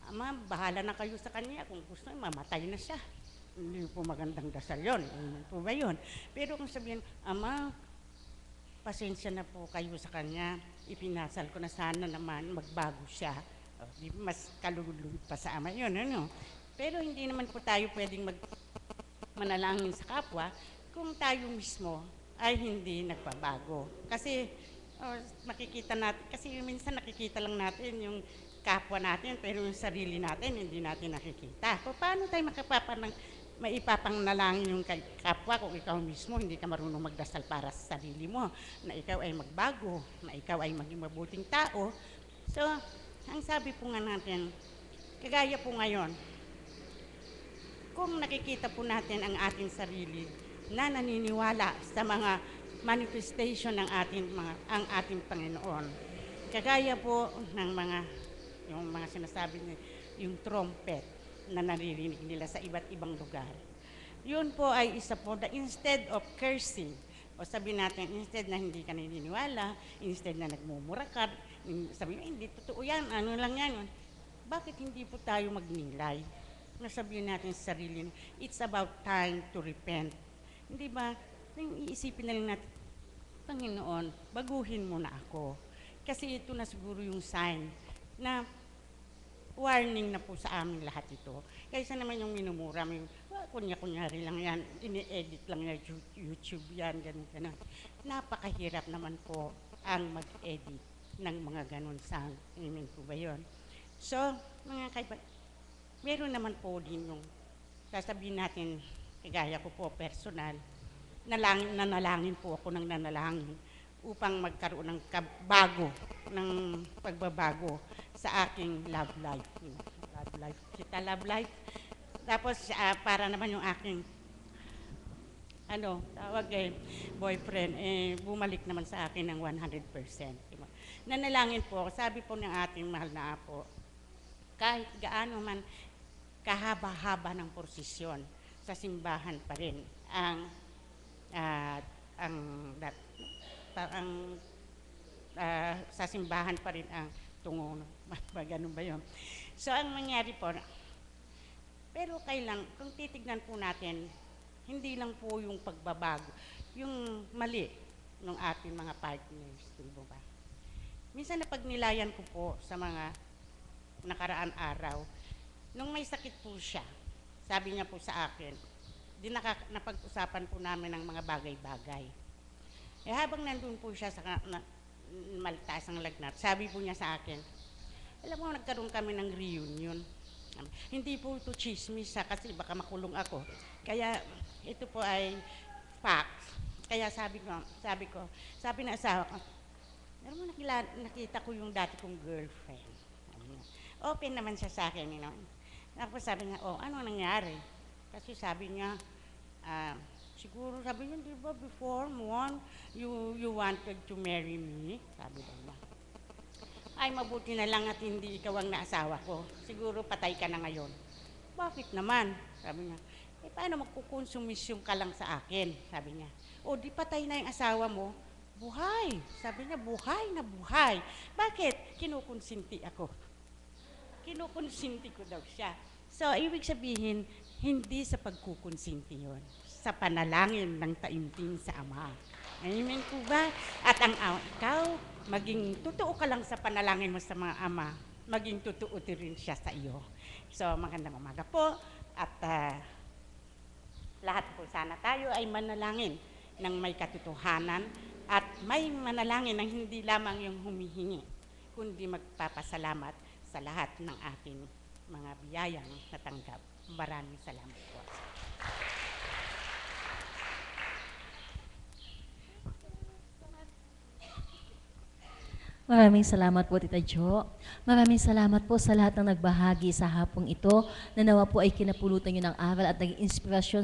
N: Ama, bahala na kayo sa kanya. Kung gusto niya, mamatay na siya. Hindi po magandang dasal yun. Amen po ba yun? Pero kung sabihin, Ama, pasensya na po kayo sa kanya. Ipinasal ko na sana naman magbago siya. Mas kalululog pa sa Ama yun. Pero hindi naman po tayo pwedeng manalangin sa kapwa kung tayo mismo ay hindi nagbabago. Kasi makikita natin, kasi minsan nakikita lang natin yung kapwa natin, pero yung sarili natin, hindi natin nakikita. Paano tayo maipapanglalangin yung kapwa kung ikaw mismo hindi ka marunong magdasal para sa sarili mo, na ikaw ay magbago, na ikaw ay maging mabuting tao. So, ang sabi po nga natin, kagaya po ngayon, kung nakikita po natin ang ating sarili na naniniwala sa mga manifestation ng ang ating Panginoon. Kagaya po ng yung mga sinasabi niya, yung trumpet na naririnig nila sa iba't ibang lugar. Yun po ay isa po na instead of cursing, o sabihin natin, instead na hindi ka naniniwala, instead na nagmumura ka, sabihin, hindi totoo yan, ano lang yan. Bakit hindi po tayo magnilay? Nasabihin natin sa sarili, it's about time to repent. Hindi ba? Iisipin na lang natin, Panginoon, baguhin mo na ako. Kasi ito na siguro yung sign na warning na po sa amin lahat ito. Kaysa naman yung minumura, kunya-kunyari lang yan, ini-edit lang yan, YouTube yan, ganun. Napakahirap naman po ang mag-edit ng mga ganun sang. Amen po ba yun? So, mga kaibigan, meron naman po din yung sasabihin natin, kagaya ko po personal, nanalangin po ako ng nanalangin upang magkaroon ng pagbabago sa aking love life. Love life. Tapos para naman yung aking boyfriend, bumalik naman sa akin ng 100%. Nanalangin po, sabi po ng ating mahal na Apo, kahit gaano man kahaba-haba ng prosesyon, sa simbahan pa rin sa simbahan pa rin ang tungo. Ganun ba yun? So, ang mangyari po, pero kung titignan po natin, hindi lang po yung pagbabago, yung mali ng ating mga partners, di ba? Minsan napagnilayan ko po sa mga nakaraan araw, nung may sakit po siya, sabi niya po sa akin, napag-usapan po namin ng mga bagay-bagay. Habang nandun po siya sa maltaas ang lagnat, sabi po niya sa akin, alam mo, nagkaroon kami ng reunion. Hindi po ito chismis kasi baka makulong ako. Kaya ito po ay facts. Kaya sabi na asawa ko, alam mo, nakita ko yung dati kong girlfriend. Open naman siya sa akin. Tapos sabi niya, ano nangyari? Kasi sabi niya, siguro sabi niya, di ba before you wanted to marry me? Sabi niya. Ay, mabuti na lang at hindi ikaw ang naasawa ko. Siguro patay ka na ngayon. Bakit naman? Sabi niya. eh paano magkukonsumisyon ka lang sa akin? Sabi niya. O di patay na yung asawa mo? Buhay. Sabi niya, buhay na buhay. Bakit? Kinukonsinti ako. Kinukonsinti ko daw siya. So, ibig sabihin, hindi sa pagkukonsinti yun. Sa panalangin ng taimtim sa Ama. Amen po ba? At ikaw, maging totoo ka lang sa panalangin mo sa mga Ama, maging totoo rin siya sa iyo. So, magandang umaga po. At lahat po sana tayo ay manalangin ng may katotohanan at may manalangin ng hindi lamang yung humihingi, kundi magpapasalamat sa lahat ng ating mga biyayang natanggap. Maraming salamat po.
A: Maraming salamat po, Tita Jo. Maraming salamat po sa lahat ng nagbahagi sa hapong ito na nawa po ay kinapulutan nyo ng aral at naging inspirasyon sa